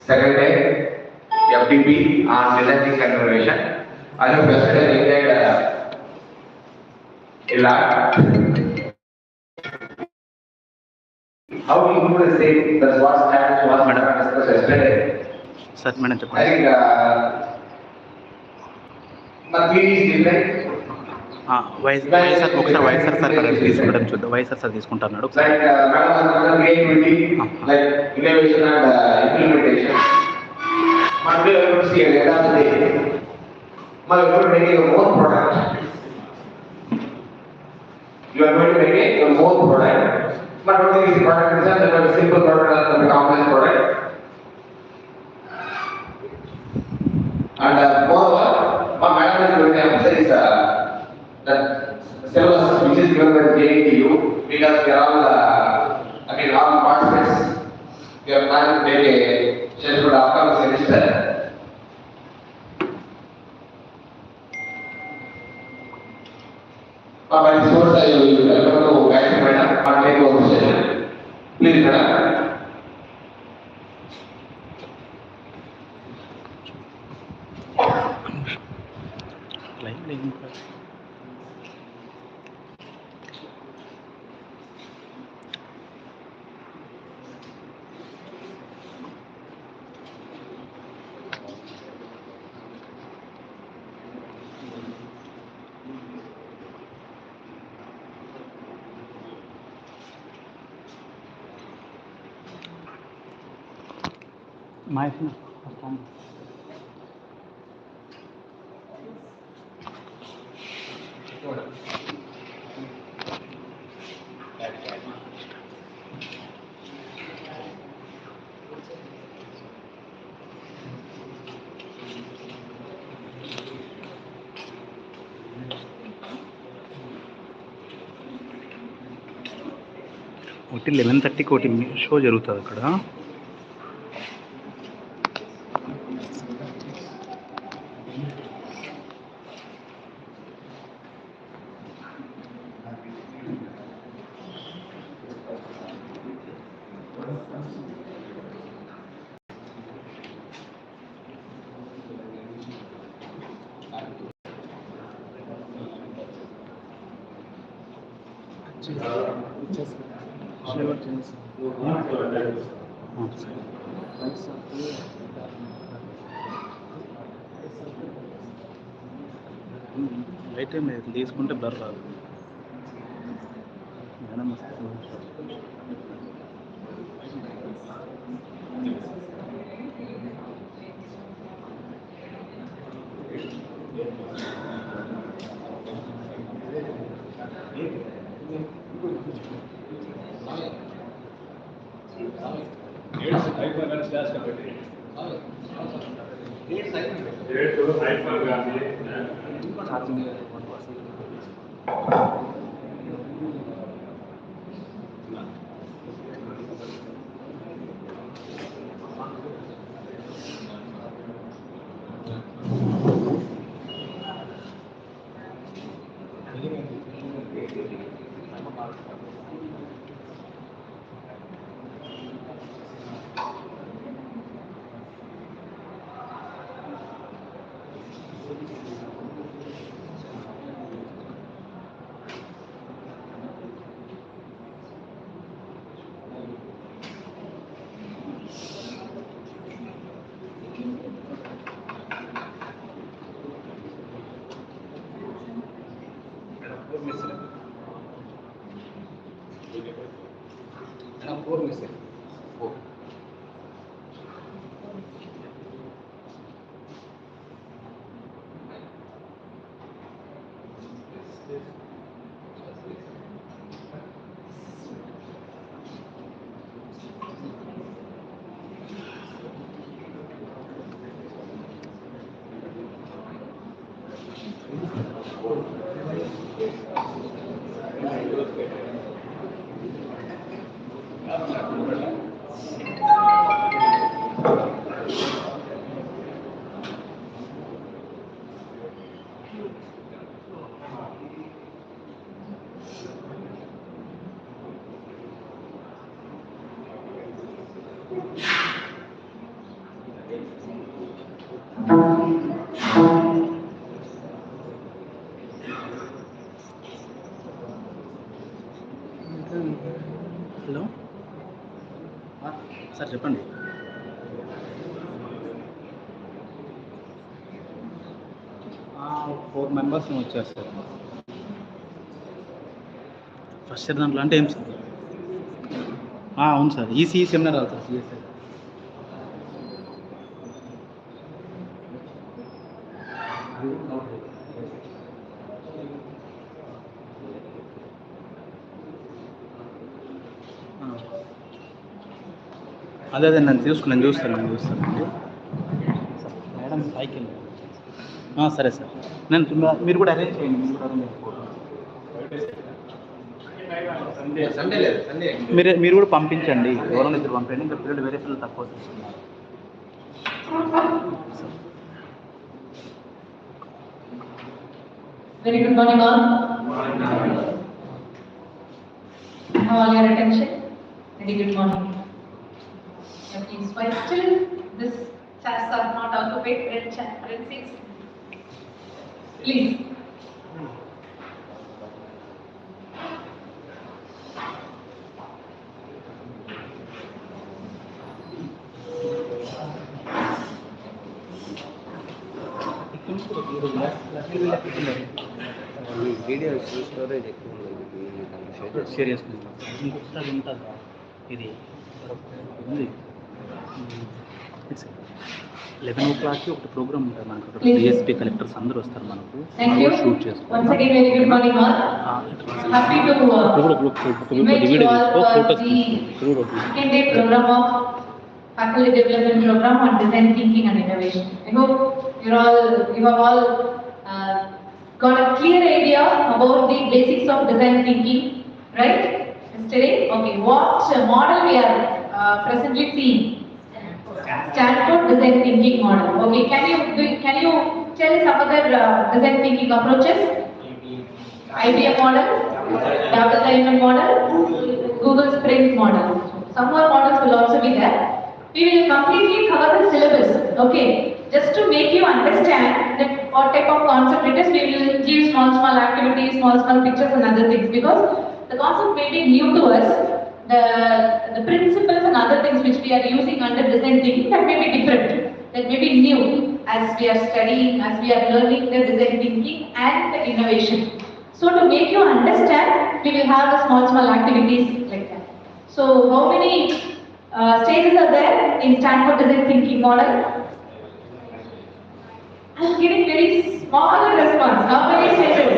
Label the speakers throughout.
Speaker 1: Second day, FTP on energy conservation. I have presented a lot. How to improve the same? That's what happened was discussed yesterday.
Speaker 2: Sir, madam,
Speaker 1: I think my PhD is different.
Speaker 2: YSR ఒకసారి YSR sir తీసుకోవడం చూద్దాం. YSR sir తీసుకుంటున్నాడు ఒకసారి.
Speaker 1: Like creativity, like innovation and implementation. But we are going to see at the end of the day, we are going to make your own product. You are going to make your own product. But not only the product itself, there is a simple product and a complex product. And moreover, my madam is going to emphasize that syllabus which is given by JNTU, because we are all, all participants. We are planning to take a scheduled upcoming semester. By this course, I will welcome to Gayatri Madam for take over session. Please, Madam.
Speaker 2: ఒకటి 11:30కి ఒకటి show జరుగుతుంది అక్కడ. అయితే మీరు తీసుకుంటే blur రాదు. Sir చెప్పండి. Four members వచ్చేస్తారు ఫస్ట్ ఇయర్ దాంట్లో. అంటే ఏం సార్? అవును సార్, ఈసీఈ సెమినార్ అవుతుంది సిఎస్ఐ. అదే నేను చూస్తానండి. మేడం సైకిల్ సరే సార్, మీరు కూడా అరేంజ్ చేయండి. మీరు కూడా పంపించండి, ఎవరైనా ఇద్దరు పంపించండి. ఇంకా పిల్లలు వేరే పిల్లలు తక్కువ తీసుకున్నారు.
Speaker 3: Very good morning all. All your attention. Very good morning. Please, while still this chairs are not occupied, seats. Please.
Speaker 4: Video storage ఎక్కువ ఉంది,
Speaker 2: షేర్ చేసుకుంటాం. ఇంకొకసారి ఉంటుంది ఇది ఉంది. 11 o'clock ఒక ప్రోగ్రామ్ ఉంటుంది మనకు. డిఎస్పీ కలెక్టర్స్ అందరూ వస్తారు మనకు, షూట్ చేసుకుంటాం.
Speaker 3: Faculty Development Program on Design Thinking and Innovation. I hope you have all got a clear idea about the basics of design thinking, right? Yesterday, okay. What model we are presently seeing? Stanford Design Thinking model. Okay. Can you tell some other design thinking approaches? IBM model, Double Diamond model, Google Sprint model. Some more models will also be there. We will completely cover the syllabus, okay? Just to make you understand that what type of concept it is, we will give small activities, small pictures and other things, because the concept may be new to us. The principles and other things which we are using under design thinking, that may be different, that may be new as we are studying, as we are learning the design thinking and the innovation. So to make you understand, we will have the small activities like that. So how many stages are there in Stanford Design Thinking model? I am giving very small response. How many stages?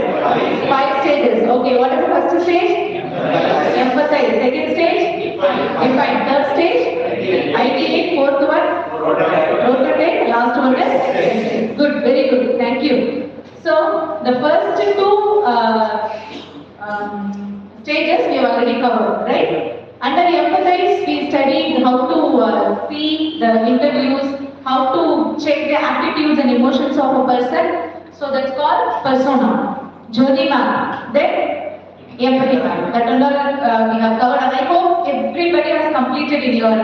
Speaker 3: 5 stages. Okay, what is the first stage? Emphasize. Second stage? Define. Third stage? Ideate. Fourth one? Rotate. Last one is? Good, very good. Thank you. So, the first 2 stages we have already covered, right? Under empathize, we studied how to see the interviews, how to check the attitudes and emotions of a person. So that's called persona. Journey map. Then empathy map. That all we have covered, and I hope everybody has completed in your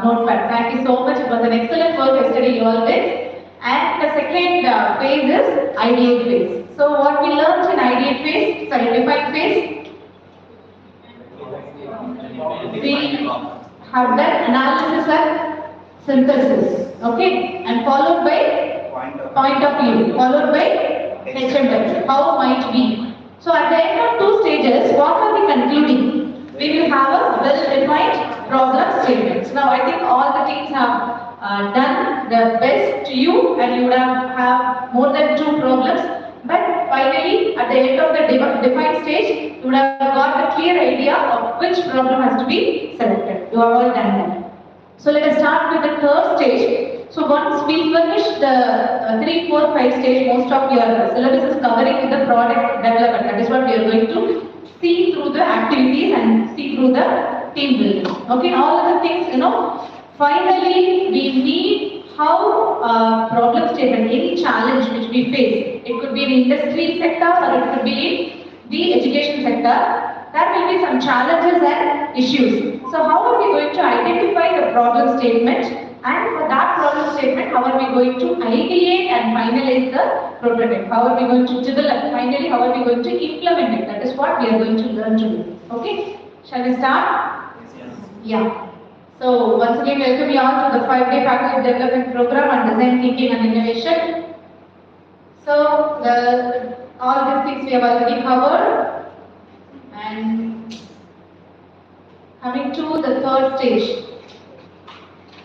Speaker 3: notepad. Thank you so much. It was an excellent work yesterday you all did. And the second phase is ideate phase. So what we learned in ideate phase, define phase. We have done analysis and synthesis, okay, and followed by point of view, followed by necntv, how might we. So at the end of 2 stages, what are we concluding? We will have a well-defined problem statements. Now I think all the teams have done their best to you, and you would have more than 2 problems. But finally, at the end of the defined stage, you would have got a clear idea of which problem has to be selected. You have all done that. So let us start with the 3rd stage. So once we finish the 3, 4, 5 stage, most of your syllabus is covering with the product development. That is what we are going to see through the activities and see through the team building. Okay, all other things, finally we need how problem statement, any challenge which we face, it could be in industry sector or it could be in the education sector, there will be some challenges and issues. So how are we going to identify the problem statement, and for that problem statement, how are we going to ideate and finalize the prototype? How are we going to develop? Finally, how are we going to implement it? That is what we are going to learn today. Okay, shall we start? Yeah. So once again, welcome you all to the 5-day faculty development program on design thinking and innovation. So all these things we have already covered, and coming to the third stage.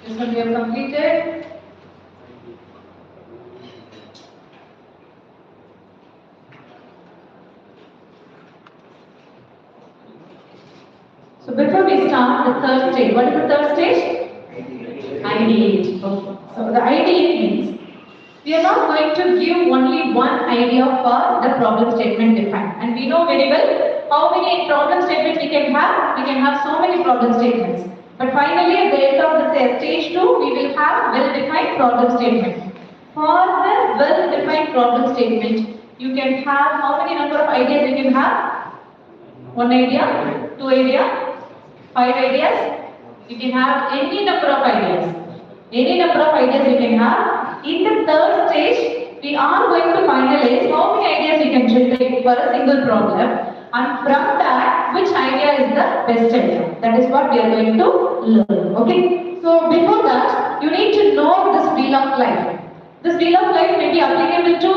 Speaker 3: This one we have completed. So before we start the third stage, what is the third stage? Ideate. Okay. So the ideate means we are not going to give only one idea for the problem statement defined. And we know very well how many problem statements we can have. We can have so many problem statements. But finally, at the end of the stage 2, we will have well-defined problem statement. For the well-defined problem statement, you can have how many number of ideas you can have? One idea, two idea, 5 ideas. You can have any number of ideas. Any number of ideas you can have. In the third stage, we are going to finalize how many ideas you can generate for a single problem, and from that, which idea is the best idea. That is what we are going to learn. Okay. So before that, you need to know this wheel of life. This wheel of life may be applicable to,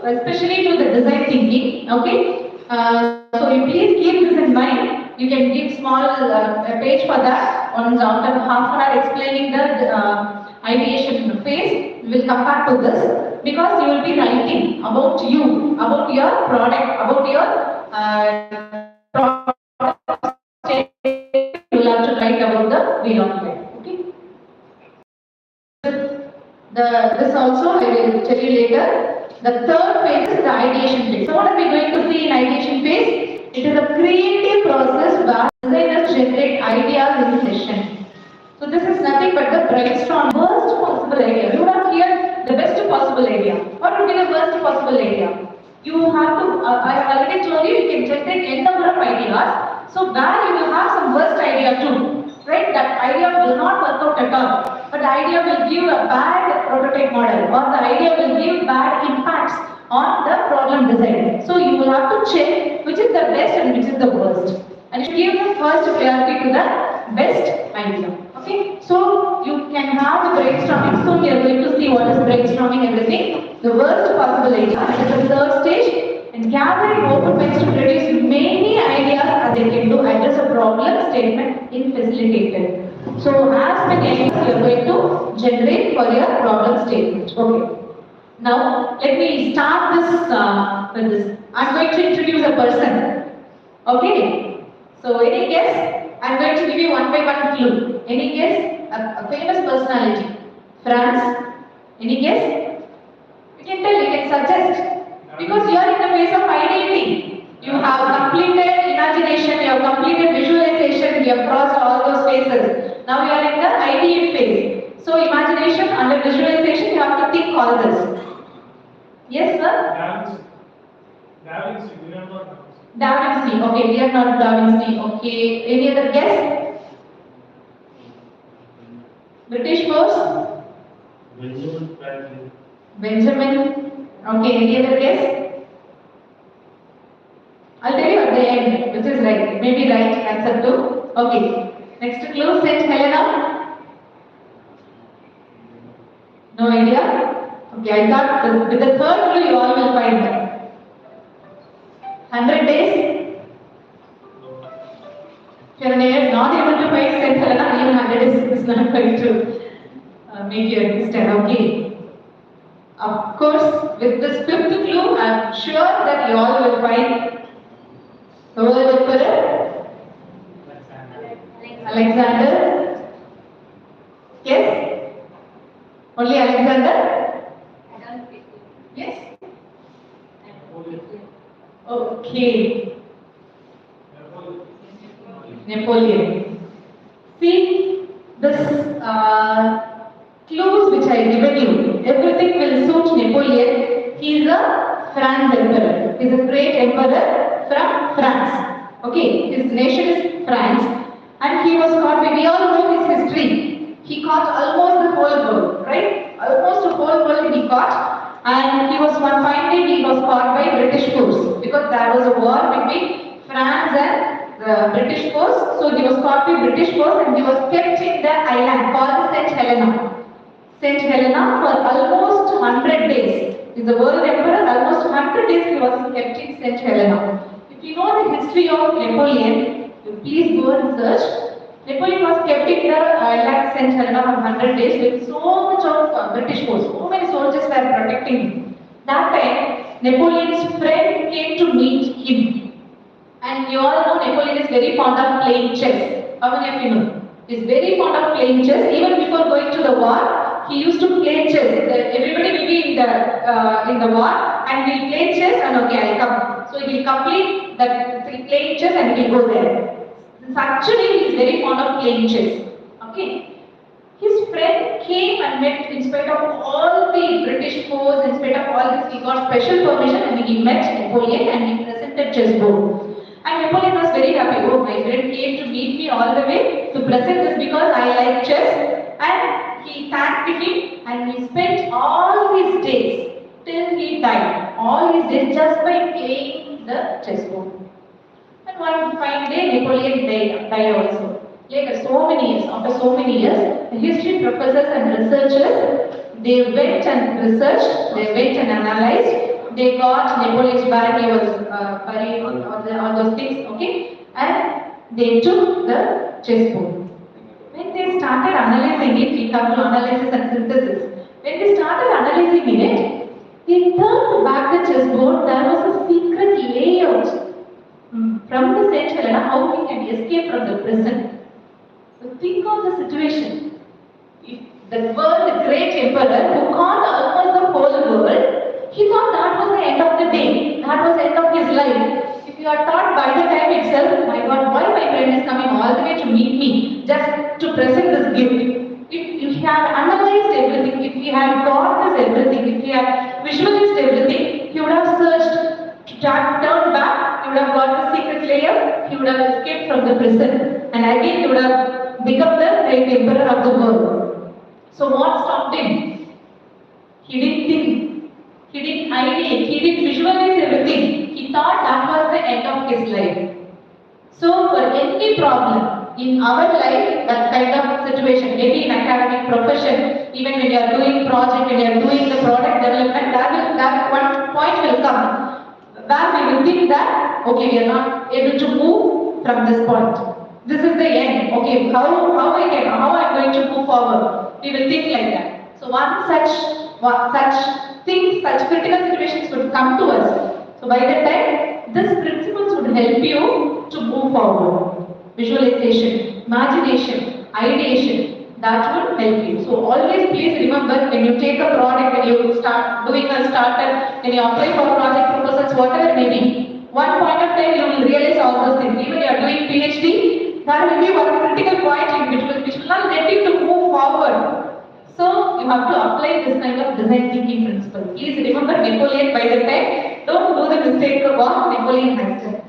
Speaker 3: especially to the design thinking. Okay. So you please keep this in mind. You can give small page for that. Once after half an hour explaining the ideation phase, we will come back to this, because you will be writing about you, about your product, about your product. You will have to write about the wheel of life. Okay. This also I will tell you later. The third phase is the ideation phase. So what are we going to see in ideation phase? It is a creative process where designers generate ideas in session. So this is nothing but the brainstorm. Worst possible idea. You have here the best possible idea. What would be the worst possible idea? You have to, I have already told you, you can generate n number of ideas. So where you will have some worst idea too. Right? That idea will not work out at all. But the idea will give a bad prototype model, or the idea will give bad impacts on the problem design. So you will have to check which is the best and which is the worst. And you give the first priority to the best idea. Okay? So you can have the brainstorming. So we are going to see what is brainstorming, everything. The worst possible idea. That is the third stage. And gathering open minds to produce many ideas as they can to address a problem statement in facilitated. So as many ideas you are going to generate for your problem statement. Okay. Now let me start this with this. I am going to introduce a person. Okay. So any guess? I am going to give you one by one clue. Any guess? A famous personality. France. Any guess? You can tell. You can suggest. Because you are in the phase of ideating. You have completed imagination, you have completed visualization, you have crossed all those phases. Now you are in the ideate phase. So imagination and visualization, you have to think all this. Yes, sir? Da Vinci. Okay, we are not Da Vinci. Okay, any other guess? British force? Benjamin. Okay, any other guess? I'll tell you at the end which is right. Maybe right answer too. Okay. Next clue, Saint Helena. No idea? Okay, I thought with the third clue you all will find that. 100 days? If you are not able to find Saint Helena, even 100 days is not going to make you understand. Okay. Of course, with this fifth clue, I am sure that you all will find the world emperor, Alexander. Yes? Only Alexander? Yes? Okay. Napoleon. See, this clues which I given you, everything will suit Napoleon. He is a France emperor. He is a great emperor from France. Okay, his nation is France, and he was caught. We all know his history. He caught almost the whole world, right? Almost the whole world he caught, and he was one fine day he was caught by British force because there was a war between France and the British force. So he was caught with British force and he was kept in the island called St. Helena. St. Helena for almost 100 days. Is the world emperor, almost 100 days he was kept in St. Helena. If you know the history of Napoleon, you please go and search. Napoleon was kept in the island St. Helena for 100 days with so much of British force. So many soldiers were protecting him. That time, Napoleon's friend came to meet him. And you all know Napoleon is very fond of playing chess. How many of you know? He is very fond of playing chess. Even before going to the war, he used to play chess. Everybody will be in the war and will play chess and okay, I'll come. So he will complete that playing chess and he will go there. Actually, he is very fond of playing chess. Okay. His friend came and met, in spite of all the British force, in spite of all this, he got special permission and he met Napoleon and he presented chessboard. And Napoleon was very happy. Oh, my friend came to meet me all the way to present this because I like chess. And he thanked him and he spent all his days till he died. All his days just by playing the chessboard. And one fine day, Napoleon died also. Later, after so many years, the history professors and researchers, they went and researched, they went and analyzed, they got Napoleon's body was buried, all those things, okay, and they took the chessboard. When they started analyzing it, we come to analysis and synthesis. When they started analyzing it, they turned back the chessboard, there was a secret layout from the St. Helena, how we can escape from the prison. So think of the situation. If the world great emperor who caught almost the whole world, he thought that was the end of the day, that was the end of his life. If you are taught by the time itself, my God, why my friend is coming all the way to meet me just to present this gift? If you have analyzed everything, if you have got this everything, if you have visualized everything, you would have searched to turn back, you would have got the secret layer, you would have escaped from the prison, and again you would have become the great emperor of the world. So what stopped him? He didn't think, he didn't ideate, he didn't visualize everything. He thought that was the end of his life. So for any problem in our life, that kind of situation, maybe in academic profession, even when you are doing project, when you are doing the product development, that one point will come where we will think that, okay, we are not able to move from this point. This is the end. Okay, how I'm going to move forward? We will think like that. So such things, such critical situations would come to us. So by that time, this principles would help you to move forward. Visualization, imagination, ideation, that would help you. So always please remember, when you take a product, when you start doing a startup, when you apply for project proposals, whatever it may be, one point of time you will realize all those things. Even you are doing PhD, there will be one critical point which will not let you to move forward. So you have to apply this kind of design thinking principle. Please remember Napoleon by the time. Don't do the mistake of what Napoleon has done.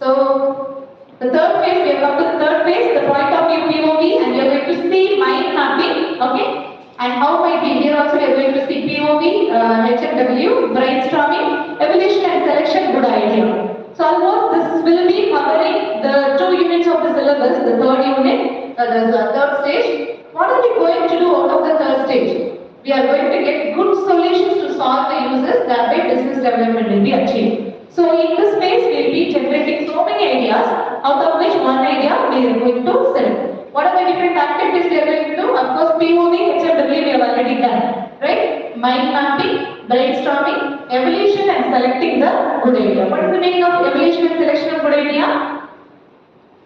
Speaker 3: So the third phase, we have come to the third phase, the point of view POV, and we are going to see mind mapping, okay? And how might be here also we are going to see POV, HMW, brainstorming, evaluation and selection, good idea. So almost this will be covering the 2 units of the syllabus, the third unit, the third stage. What are we going to do out of the third stage? We are going to get good solutions to solve the uses, thereby business development will be achieved. So in this phase, we will be generating so many ideas, out of which one idea we are going to select. What are the different activities we are going to do? Of course, POV, HMW we have already done, right? Mind mapping, brainstorming, evaluation and selecting the good idea. What is the meaning of evaluation and selection of good idea?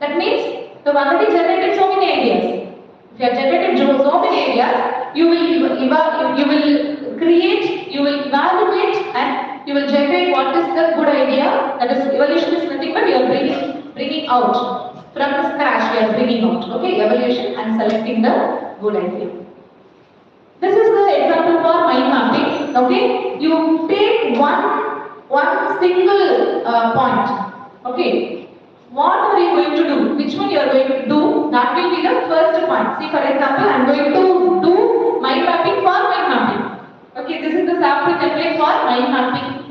Speaker 3: That means you have already generated so many ideas. If you have generated so many ideas, you will create, you will evaluate and you will generate what is the good idea. That is, evaluation is nothing but you are bringing out. From the scratch we are bringing out. Okay, evaluation and selecting the good idea. This is the example for mind mapping. Okay, you take one single point. Okay, what are you going to do? Which one you are going to do? That will be the first point. See, for example, I am going to do mind mapping for mind mapping. Okay, this is the sample template for mind mapping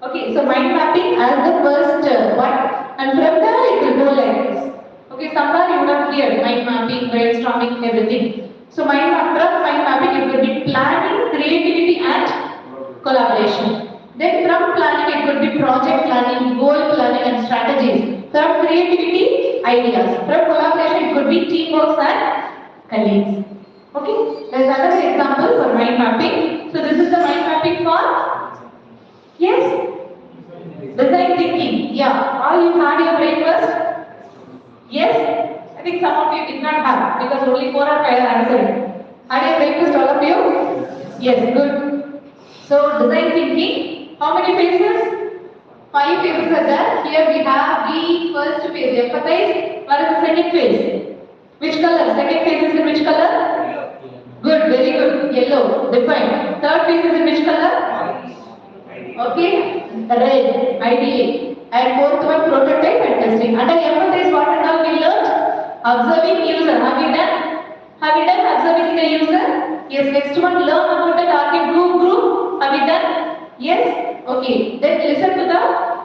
Speaker 3: Okay, so mind mapping as the first one. and from there it will go like this. Okay, somewhere you would have cleared mind mapping, brainstorming, everything. So from mind mapping it will be planning, creativity and collaboration. Then from planning it could be project planning, goal planning and strategies. From creativity, ideas. From collaboration it could be teamwork and colleagues. Okay, there's another example for mind mapping. So this is the mind mapping for, yes, design thinking. Yeah, all you had your breakfast? Yes, I think some of you did not have because only 4 or 5 are answered. Had your breakfast all of you? Yes, good. So design thinking, how many phases? 5 phases are there. Here we have the first phase, empathize. What is the second phase? Which color? Second phase is in which color? Good, very good. Yellow, define. Third phase is in which color? Okay, red, ideate. And fourth one, prototype and testing. Under empathize, what and all we learned? Observing user. Have we done? Have we done observing the user? Yes. Next one, learn about the target group. Have we done? Yes. Okay. Then listen to the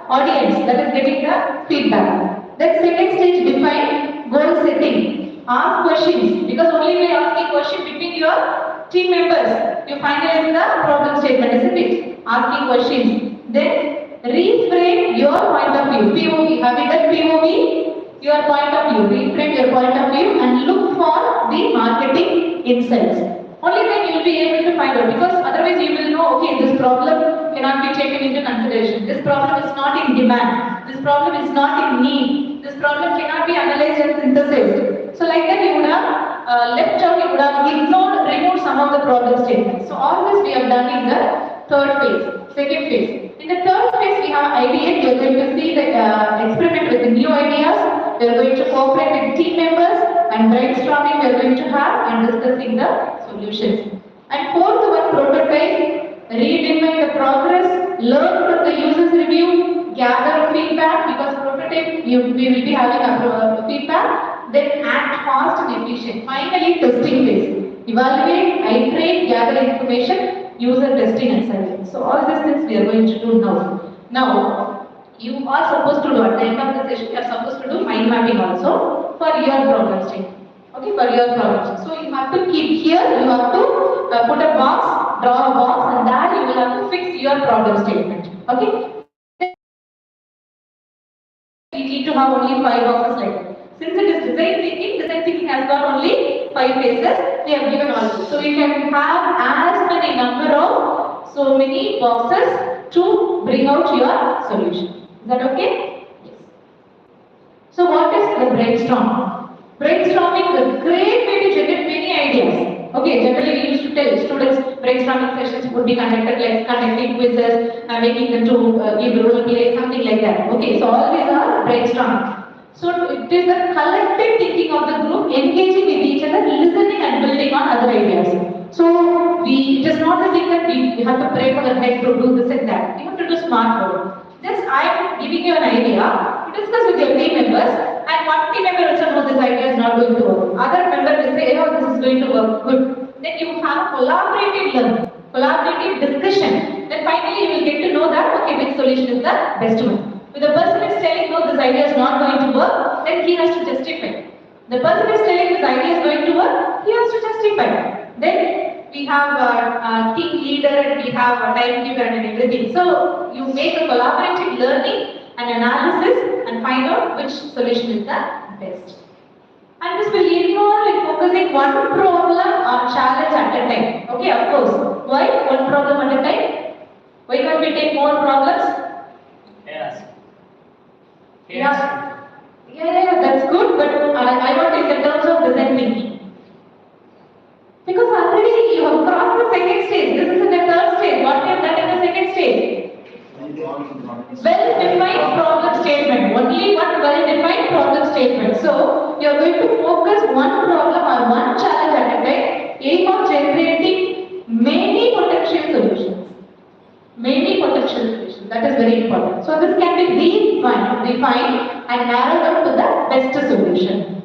Speaker 3: audience. That is getting the feedback. Then second stage, define goal setting. Ask questions because only by asking questions between your team members you finalize the problem statement, isn't it? Asking questions. Then reframe your point of view. POV. Have you done POV? Your point of view. Reframe your point of view and look for the marketing insights. Only then you will be able to find out because otherwise you will know, okay, this problem cannot be taken into consideration. This problem is not in demand. This problem is not in need. This problem cannot be analyzed and synthesized. So like that you would have left out, you would have ignored, removed some of the problem statements. So all this we have done in the third phase, second phase. In the third phase, we have ideate. We are going to see the experiment with the new ideas. We are going to cooperate with team members and brainstorming. We are going to have and discussing the solutions. And fourth one, prototype. Redefine the progress. Learn from the user's review. Gather feedback because prototype we will be having a feedback. Then act fast and efficient. Finally, testing phase. Evaluate, iterate, gather information. User testing and survey. So all these things we are going to do now. Now, you are supposed to do at the end of the session, you are supposed to do mind mapping also for your problem statement. Okay, for your problem. So you have to keep here, you have to put a box, draw a box and there you will have to fix your problem statement. Okay. We need to have only 5 boxes like that. Since it is design thinking has got only 5 phases, we have given all this. So you can have as many number of so many boxes to bring out your solution. Is that okay? Yes. So what is the brainstorm? Brainstorming is a great way to generate many ideas. Okay, generally we used to tell students brainstorming sessions would be conducted like conducting quizzes, making them to give role play, something like that. Okay, so all these are brainstorming. So it is the collective thinking of the group engaging with each other, listening and building on other ideas. So it is not the thing that we have to pray for the head to do this and that. We have to do smart work. Just I am giving you an idea, you discuss with your team members and one team member also knows this idea is not going to work. Other member will say, oh, this is going to work, good. Then you have collaborative learning, collaborative discussion. Then finally you will get to know that, okay, which solution is the best one. If the person is telling, no, this idea is not going to work, then he has to justify. The person is telling this idea is going to work, he has to justify. Then we have a team leader and we have a timekeeper and everything. So you make a collaborative learning and analysis and find out which solution is the best. And this will involve in focusing one problem or challenge at a time. Okay, of course. Why one problem at a time? Why can't we take more problems?
Speaker 2: Yes.
Speaker 3: Yeah, that's good, but I want it in terms of design thinking. Because already you have crossed the second stage. This is in the third stage. What we have done in the second stage? Well-defined problem statement. Only one well-defined problem statement. So you are going to focus one problem or one challenge at a time, aim of generating many potential solutions. Many potential solutions. That is very important. So this can be defined and narrowed down to the best solution.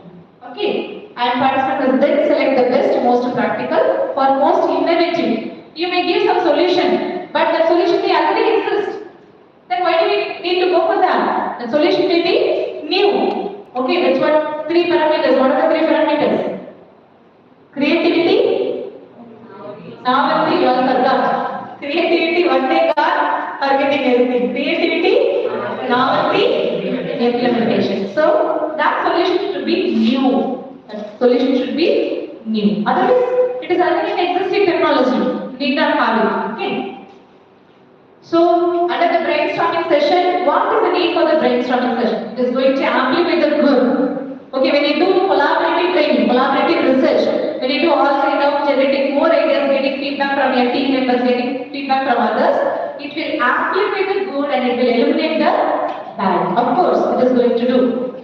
Speaker 3: Okay. And participants then select the best, most practical, for most innovative. You may give some solution, but the solution may already exist. Then why do we need to go for that? The solution may be new. Okay, that's what 3 parameters. What are the 3 parameters? Creativity, novelty, you all forgot. Creativity, one day got forgetting everything. Creativity, novelty, implementation. So that solution should be new. That solution should be new. Otherwise, it is already an existing technology. You need not have it. Okay. So under the brainstorming session, what is the need for the brainstorming session? It is going to amplify the good. Okay, when you do collaborative training, collaborative research, when you do all kind of generating more ideas, getting feedback from your team members, getting feedback from others, it will amplify the good and it will eliminate the bad. Of course, it is going to do.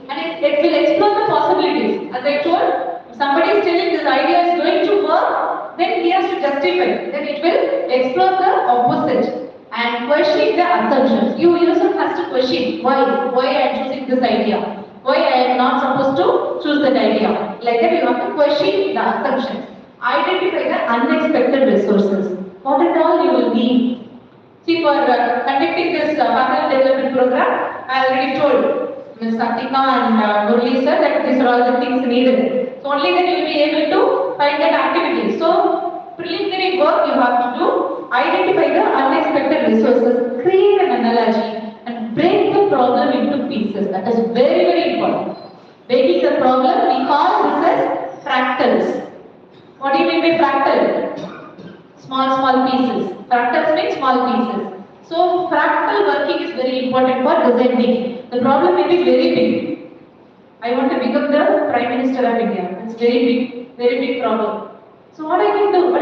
Speaker 3: And it will explore the possibilities. As I told, if somebody is telling this idea is going to work, then he has to justify. Then it will explore the opposite and question the assumptions. You yourself has to question why I am choosing this idea. Why I am not supposed to choose that idea. Like that you have to question the assumptions. Identify the unexpected resources. What at all you will need. See, for conducting this faculty development program, I already told Ms. Satika and Murli sir that these are all the things needed. So only then you will be able to find that activity. So preliminary work you have to do, identify the unexpected resources, create an analogy, and break the problem into pieces. That is very, very important. Breaking the problem, we call this as fractals. What do you mean by fractal? Small pieces. Fractals mean small pieces. So fractal working is very important for designing. The problem may be very big. I want to become the Prime Minister of India. It's very big problem. So what I can do?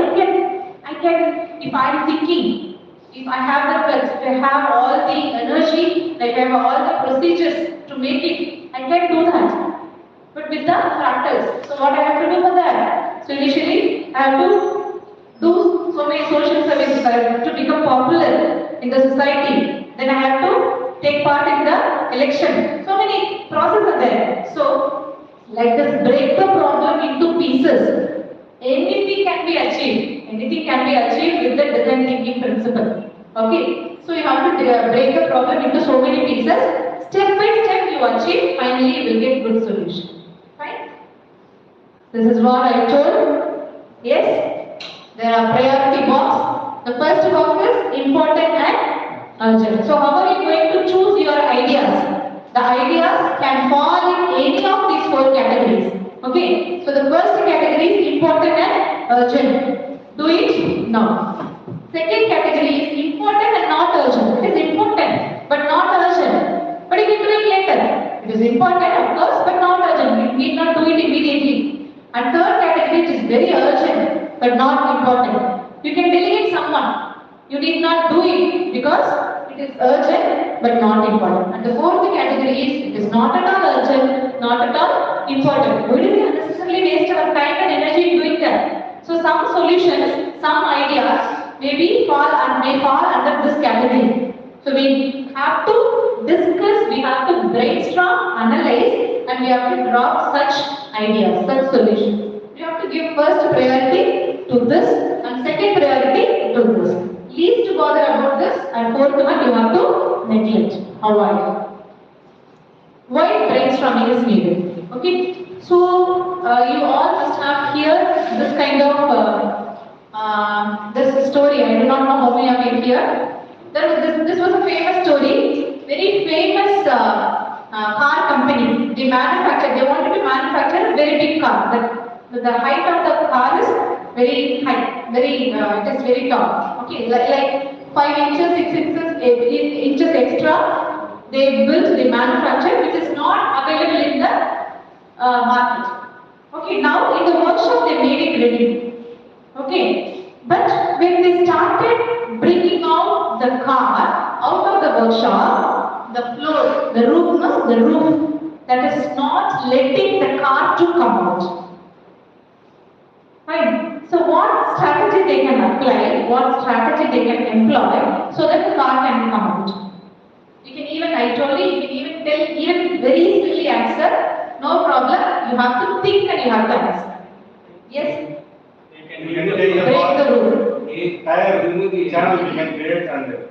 Speaker 3: I can, if I am thinking, if I have the guts, if I have all the energy, like I have all the procedures to make it, I can do that. But with the fractals, so what I have to do for that? So initially, I have to do so many social services to become popular in the society. Then I have to take part in the election. So many processes are there. So like this, break the problem into pieces. Anything can be achieved. Anything can be achieved with the design thinking principle. Okay. So you have to break the problem into so many pieces. Step by step you achieve. Finally, you will get good solution. Fine. This is what I told. Yes. There are priority box. The first box is important and urgent. So how are you going to choose your ideas? The ideas can fall in any of these 4 categories. Okay. So the first category is important and urgent. Do it now. Second category is important and not urgent. It is important but not urgent. But you can do it later. It is important, of course, but not urgent. You need not do it immediately. And third category is very urgent but not important. You can delegate someone. You need not do it because it is urgent but not important. And the fourth category is it is not at all urgent, not at all important. We will unnecessarily waste our time and energy in doing that. So some solutions, some ideas may fall under this category. So we have to discuss, we have to brainstorm, analyze, and we have to drop such ideas, such solutions. We have to give first priority to this and second priority to this. Least bother about this and fourth one you have to neglect. Avoid. Why brainstorming is needed? Okay. So you all must have here this kind of this story. I do not know how many of you here. This was a famous story. Very famous car company. They wanted to manufacture a very big car. The height of the car is very high. It is very tall. Okay, like 5 inches, 6 inches, 8 inches extra. They manufacture, which is not available in the market. Okay, now in the workshop they made it ready. Okay, but when they started bringing out the car out of the workshop, the floor, the roof that is not letting the car to come out. Fine. So what strategy they can apply, what strategy they can employ so that the car can come out. You can even, I told you, you can even tell even very silly answer, no problem, you have to think and you have to answer. Yes? Break the rule.
Speaker 5: Remove the channel we can create and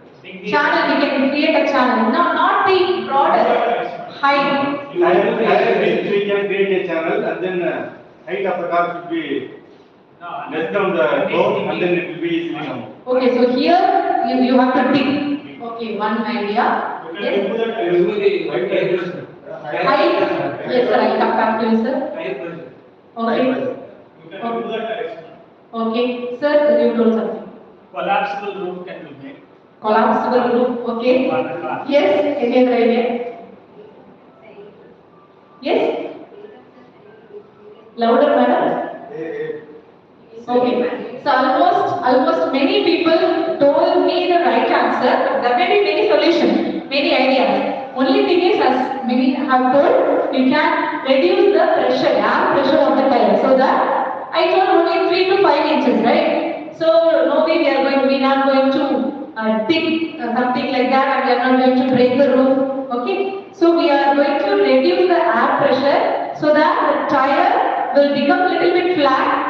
Speaker 3: Channel, we can create a channel. No, not the product. Height.
Speaker 5: Higher pitch we can create a channel and then height of the car should be less down the floor and then it will be easily known.
Speaker 3: Okay, so here you have to think. Okay, one idea. Yes. Height. Yes, sir. I'll come back to you, sir. Okay. Okay, sir. You told something.
Speaker 6: Collapsible roof can be made.
Speaker 3: Collapsible roof. Okay. Yes. Any other idea? Yes. Louder, madam. Okay. So almost many people told me the right answer. There may be many solutions, many ideas. Only thing is, as many have told, you can reduce the pressure, air pressure of the tire. So that I told only 3 to 5 inches, right? So no way we are not going to dig something like that, and we are not going to break the roof. Okay. So we are going to reduce the air pressure so that the tire will become a little bit flat.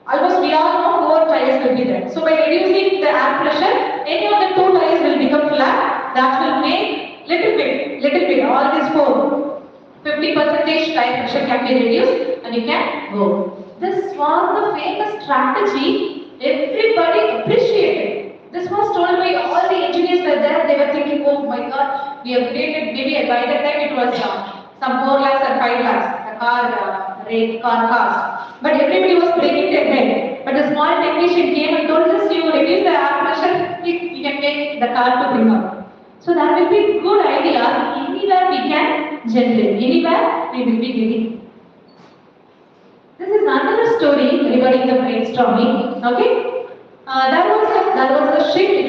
Speaker 3: Almost we all know 4 tires will be there. So by reducing the air pressure, any of the 2 tires will become flat. That will make little bit, all these 4, 50% tire pressure can be reduced and you can go. This was the famous strategy everybody appreciated. This was told by all the engineers were there. They were thinking, oh my God, we have created, maybe by that time it was some 4 lakhs or 5 lakhs, the car rate, car cost. But everybody was breaking their head. But the small technician came and told us, you reduce the air pressure, you can make the car to bring up. So that will be good idea. Anywhere we can generate, anywhere we will be getting. This is another story regarding the brainstorming. Okay, there was a shift. It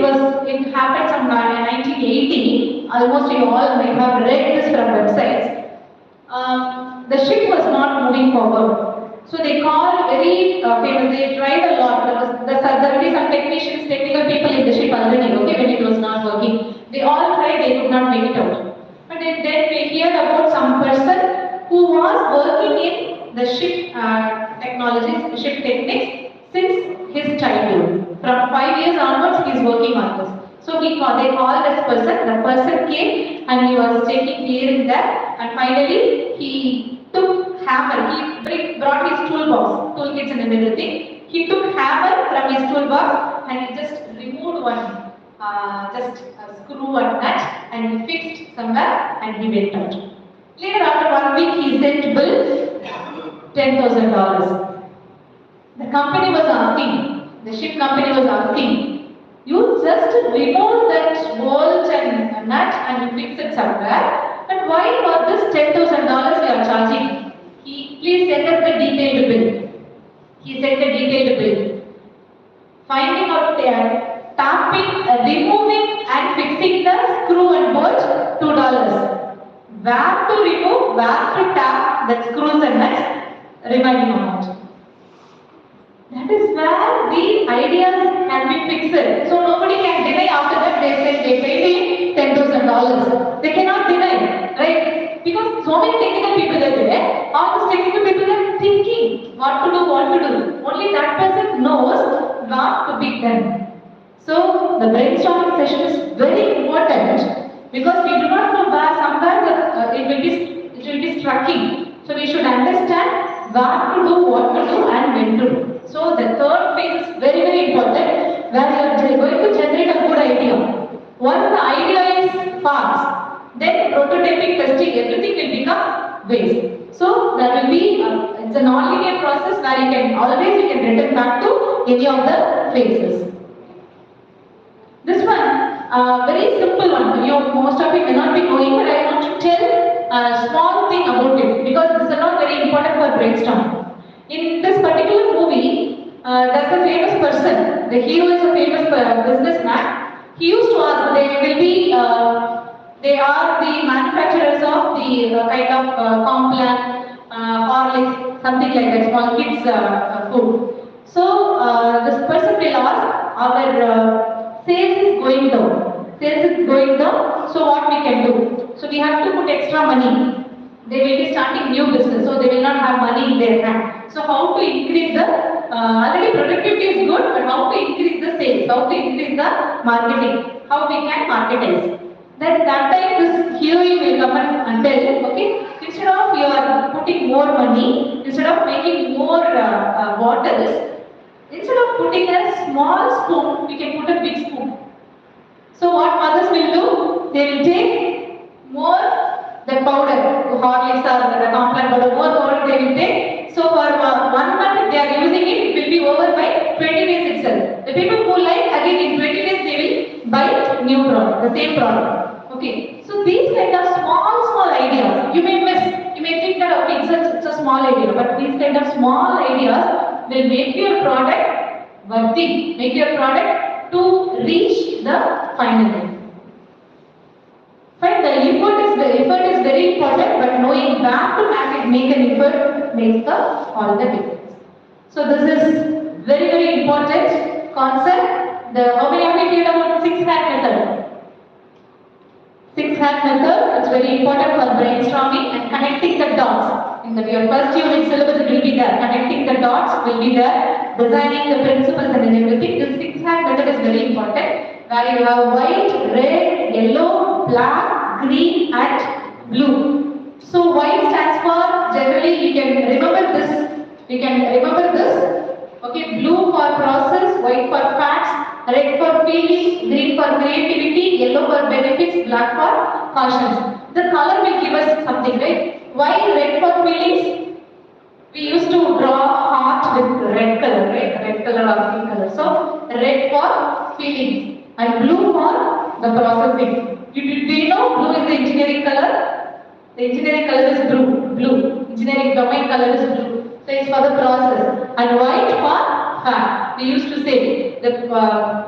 Speaker 3: happened some 1980. Almost you all might have read this from websites. The ship was not moving forward. So they called very famous. They tried a lot. There were some technicians, technical people in the ship already. Okay, when it was not working, they all tried. They could not make it out. But then we heard about some person who was working in the ship technologies, ship techniques since his childhood. From 5 years onwards, he is working on this. So they called this person. The person came and he was taking care in that. And finally, he took hammer. He brought his toolbox, toolkits and everything. He took hammer from his toolbox and he just removed one, just a screw and nut, and he fixed somewhere and he went out. Later, after 1 week, he sent bill $10,000. The company was asking, the ship company was asking, you just remove that bolt and nut and you fix it somewhere, and why for this $10,000 we are charging? Please send us the detailed bill. He sent the detailed bill. Finding out there, tapping, removing and fixing the screw and bolt, $2. Where to remove, where to tap the screws and nuts, remaining amount. That is where the ideas can be fixed. So nobody can deny. After that they said they paid $10,000. They cannot deny, right? Because so many technical people are there. All those technical people are thinking what to do. Only that person knows what to be done. So the brainstorming session is very important because we do not know where somewhere it will be striking. So we should understand what to do, and when to do. So the third phase is very, very important, where you are going to generate a good idea. Once the idea is fast, then prototyping, testing, everything will become waste. So there will be it's a non-linear process where you can return back to any of the phases. This one, very simple one. Most of it may not be knowing, but I want to tell a small thing about it because this is not very important for brainstorming. In this particular movie, there's a famous person. The hero is a famous businessman. He used to ask, they are the manufacturers of the kind of Complan, Horlicks, something like that, small kids food. So this person will ask, our sales is going down. So what we can do? So we have to put extra money. They will be starting new business, so they will not have money in their hand. So how to increase the, already productivity is good, but how to increase the sales, how to increase the marketing, how we can marketize. then that time this QE will come and tell, okay, instead of you are putting more money, instead of making more bottles, instead of putting a small spoon, we can put a big spoon. So what mothers will do? They will take more the powder, Horlicks or the complex powder, more powder they will take. So for 1 month they are using it, it will be over by 20 days itself. The people who like, again in 20 days they will buy new product, the same product. Okay. So these kind of small ideas, you may miss, you may think that okay, it's a small idea, but these kind of small ideas will make your product worthy, make your product to reach the final end. Fine, the effort is very important, but knowing where to make an effort makes all the difference. So this is very important concept. How many of you heard about the 6-hack method? 6-hack method is very important for brainstorming and connecting the dots. In your first unit syllabus it will be there. Connecting the dots will be there. Designing the principles and everything. This 6-hack method is very important. Where you have white, red, yellow, black, green and blue. So white stands for, generally we can remember this. Okay, blue for process, white for facts, red for feelings, green for creativity, yellow for benefits, black for cautions. The color will give us something, right? Why red for feelings? We used to draw heart with red color, right? Red color or pink color. So red for feelings and blue for the processing. Do you know blue is the engineering color? The engineering color is blue. Engineering domain color is blue. So it's for the process. And white for fact. We used to say that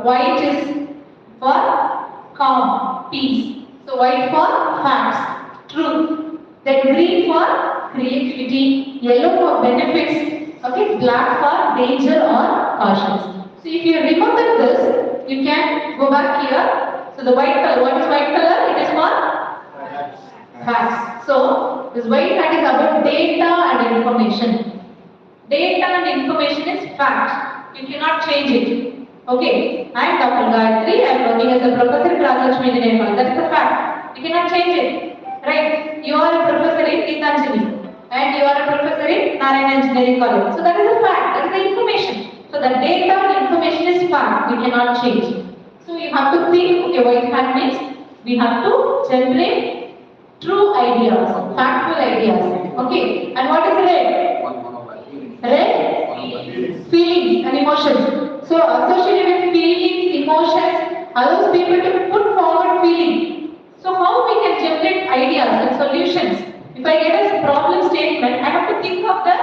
Speaker 3: white is for calm, peace. So white for facts, truth. Then green for creativity, yellow for benefits, okay, black for danger or cautions. So if you remember this, you can go back here. So the white color, what is white color? It is for facts. So this white hat is about data and information. Data and information is fact. You cannot change it. Okay. I am Dr. Gayatri. I am working as a professor in Rajalakshmi Engineering College. That is a fact. You cannot change it. Right? You are a professor in Gitanjali and you are a professor in Narayana Engineering College. So that is a fact. That is the information. So the data and information is fact. We cannot change. So you have to think, okay, white hat means we have to generate true ideas, factful ideas. Okay. And what is red? Red? Feelings and emotions. So associated with feelings, emotions, allows people to put forward feeling. So how we can generate ideas and solutions? If I get a problem statement, I have to think of the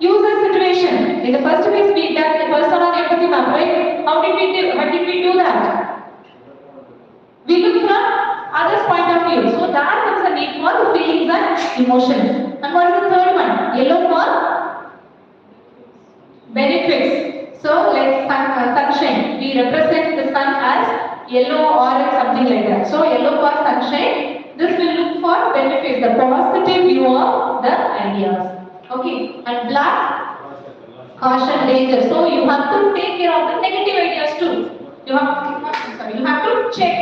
Speaker 3: user situation. In the first phase we done the personal empathy map, right? How did we do that? We look from others' point of view. So that comes a need for feelings and emotions. And what is the third one? Yellow for benefits. So like sunshine, we represent the sun as yellow or something like that. So yellow for sunshine, this will look for benefits, the positive view of the ideas. Okay, and black, caution, danger. So you have to take care of the negative ideas too. You have to check.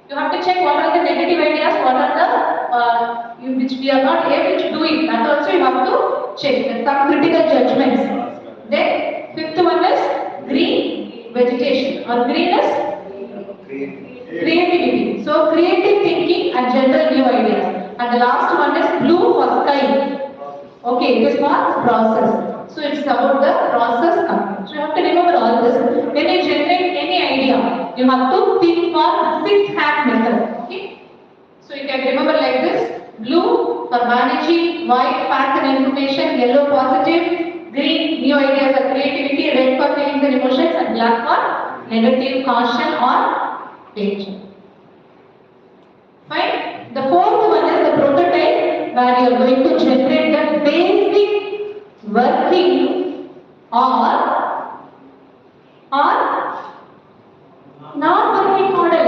Speaker 3: You have to check what are the negative ideas, what are the which we are not able to do it. That also you have to check. Some critical judgments. Then fifth one is green, vegetation, or green is creativity. So creative thinking and general new ideas. And the last one is blue for sky. Okay, it is for process. So it's about the process company. So you have to remember all this. When you generate any idea, you have to think for the 6-hack method. Okay. So you can remember like this: blue for managing, white facts and information, yellow positive, green new ideas or creativity, red for feelings and emotions, and black for negative, caution or danger. Fine. The fourth one is the prototype, where you are going to generate the basic working or non-working model.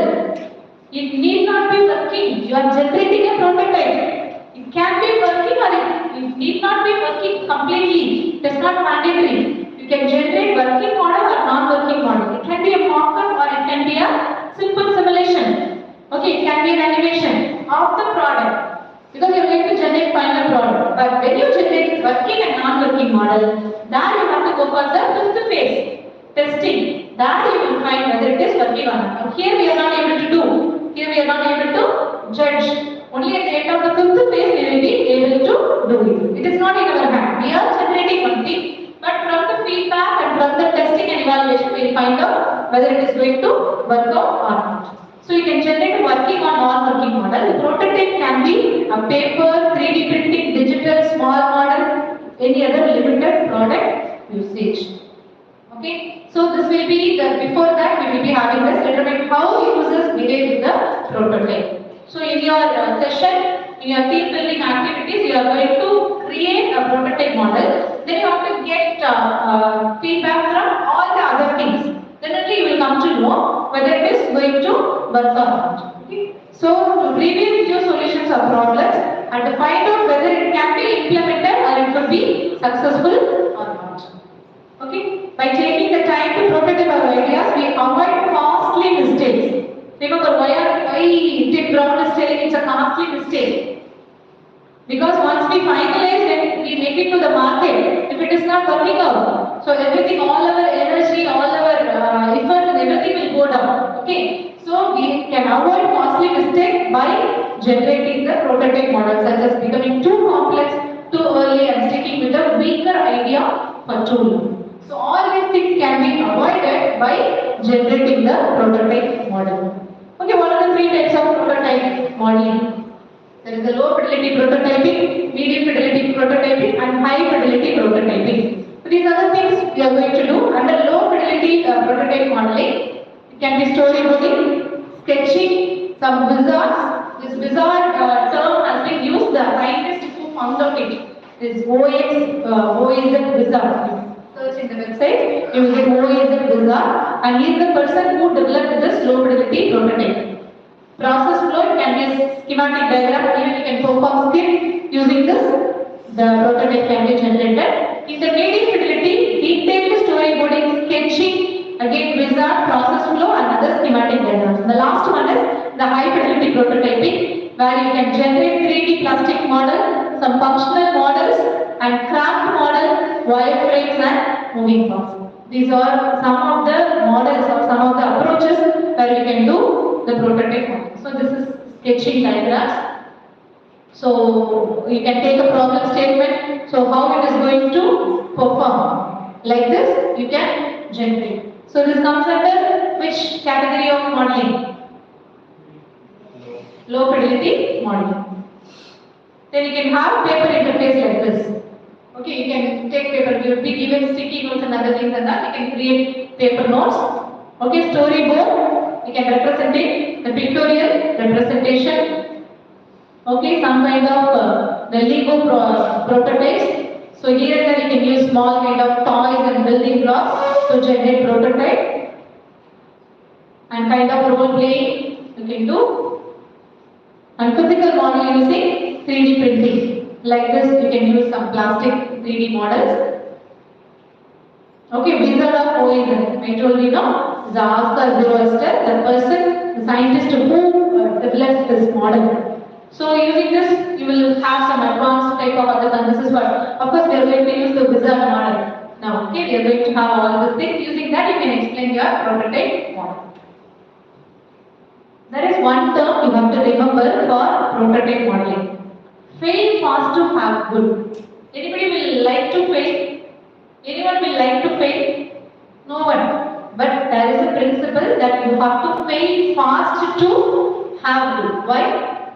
Speaker 3: It need not be working. You are generating a prototype. It can be working or it need not be working completely. It is not mandatory. You can generate working model or non-working model. It can be a mock-up or it can be a simple simulation. Okay, it can be an animation of the product because you are going to generate final product. But when you generate working and non-working model, there you have to go for the fifth phase, testing. There you will find whether it is working or not. Now, here we are not able to do. Here we are not able to judge. Only at the end of the fifth phase we will be able to do it. It is not in our hand. We are generating one thing, but from the feedback and from the testing and evaluation we will find out whether it is going to work out or not. So you can generate a working or non-working model. The prototype can be a paper, 3D printing, digital, small model, any other limited product usage. Okay, so this will be before that we will be having this determine how users behave with the prototype. So in your session, in your team building activities, you are going to create a prototype model. Then you have to get feedback from all the other teams. Then only you will come to know whether it is going to work or not. Okay? So to review your solutions of problems and to find out whether it can be implemented or it will be successful or not. Okay? By taking the time to prototype our ideas, we avoid costly mistakes. Remember why Tim Brown is telling it's a costly mistake. Because once we finalize and we make it to the market, if it is not working out, so everything, all our energy, all our effort and everything will go down. Okay? So we can avoid costly mistake by generating the prototype model, such as becoming too complex, too early and sticking with a weaker idea for too long. So all these things can be avoided by generating the prototype model. Okay, what are the three types of prototype modeling? There is the low fidelity prototyping, medium fidelity prototyping and high fidelity prototyping. So these are the things we are going to do. Under low fidelity prototype modeling, it can be storyboarding, sketching, some wizards. This wizard term has been used, the scientist who found out it is OIZ wizard. Search in the website, you will get OIZ wizard and he is the person who developed this low fidelity prototype. Process flow, it can be a schematic diagram, even you can perform script using this, the prototype can be generated. In the medium fidelity, detailed storyboarding, sketching, again wizard, process flow and other schematic diagrams. The last one is the high fidelity prototyping, where you can generate 3D plastic model, some functional models and craft model, wireframes and moving parts. These are some of the models or some of the approaches where you can do the prototype model. So this is sketching diagrams. So you can take a problem statement. So how it is going to perform. Like this, you can generate. So this comes under which category of modeling? Low fidelity modeling. Then you can have paper interface like this. Okay, you can take paper, you will be given sticky notes and other things and that. You can create paper notes. Okay, storyboard, you can represent it, the pictorial representation. Okay, some kind of the Lego prototypes. So here and there you can use small kind of toys and building blocks to generate prototype. And kind of role playing you can do. And physical model using 3D printing. Like this, you can use some plastic 3D models. Okay, wizard of OIZ. I told you now, the Oscar Zoroaster, the person, the scientist who developed this model. So using this, you will have some advanced type of other than this is what. Of course, we are going to use the wizard model. Now, okay, we are going to have all these things. Using that, you can explain your prototype model. There is one term you have to remember for prototype modeling. Fail fast to have good. Anybody will like to fail? Anyone will like to fail? No one. But there is a principle that you have to fail fast to have good. Why?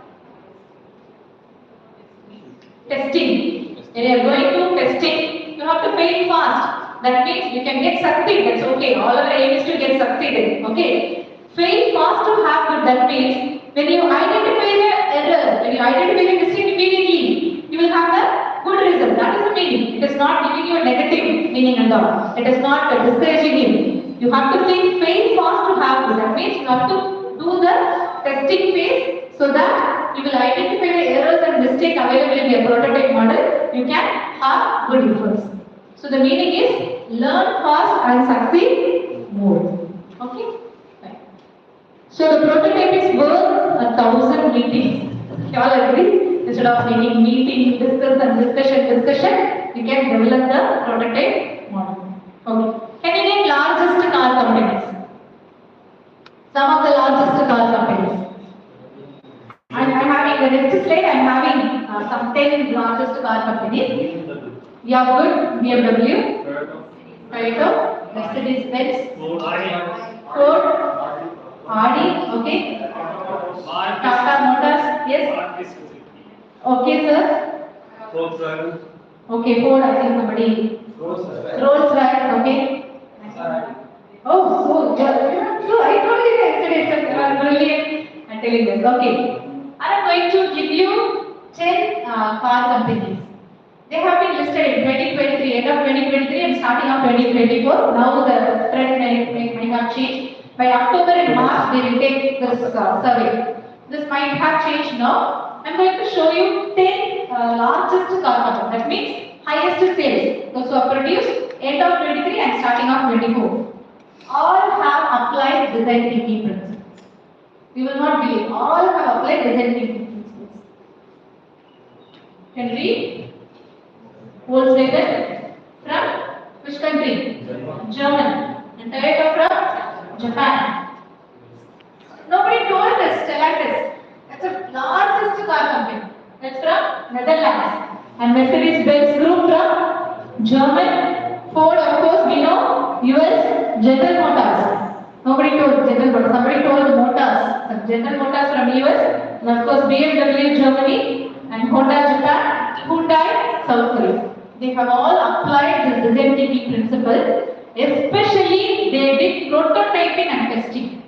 Speaker 3: Testing. When you are going to testing, you have to fail fast. That means you can get succeed. That's okay. All our aim is to get succeeded. Okay. Fail fast to have good. That means when you identify the error, when you identify the mistake immediately, you will have the good result. That is the meaning. It is not giving you a negative meaning at all. It is not discouraging you. You have to think fail fast to have good. That means you have to do the testing phase so that you will identify the errors and mistakes available in your prototype model. You can have good results. So the meaning is learn fast and succeed more. Okay? So the prototype is work 1,000 meetings. You all agree? Instead of making meeting, discuss and discussion, we can develop the prototype model. Okay. Can you name largest car companies? Some of the largest car companies. I'm having the next slide. I'm having some 10 largest car companies. Yeah, good. BMW, Toyota, Mercedes-Benz, Ford, Audi, okay. Tata Motors, yes. Okay, sir. Okay, Ford, I think somebody. Rolls-Royce, okay. Oh, so I told you yesterday, sir, you are brilliant. I'm telling this, okay. I'm going to give you 10 car companies. They have been listed in 2023, end of 2023 and starting of 2024. Now the trend may have changed. By October and March, they will take this survey. This might have changed now. I'm going to show you 10 largest car companies. That means highest sales. Those who have produced end of 23 and starting of 24. All have applied design thinking principles. You will not believe. All have applied design thinking principles. Can read? Volkswagen from which country? Germany. And Toyota from Japan. Nobody told us, Stellantis. That's the largest car company. That's from Netherlands. And Mercedes-Benz Group from Germany. Ford, of course, we know. US, General Motors. Nobody told General Motors. Somebody told Motors. General Motors from US. And of course, BMW Germany. And Honda Japan. Hyundai South Korea. They have all applied the design thinking principle. Especially, they did prototyping and testing.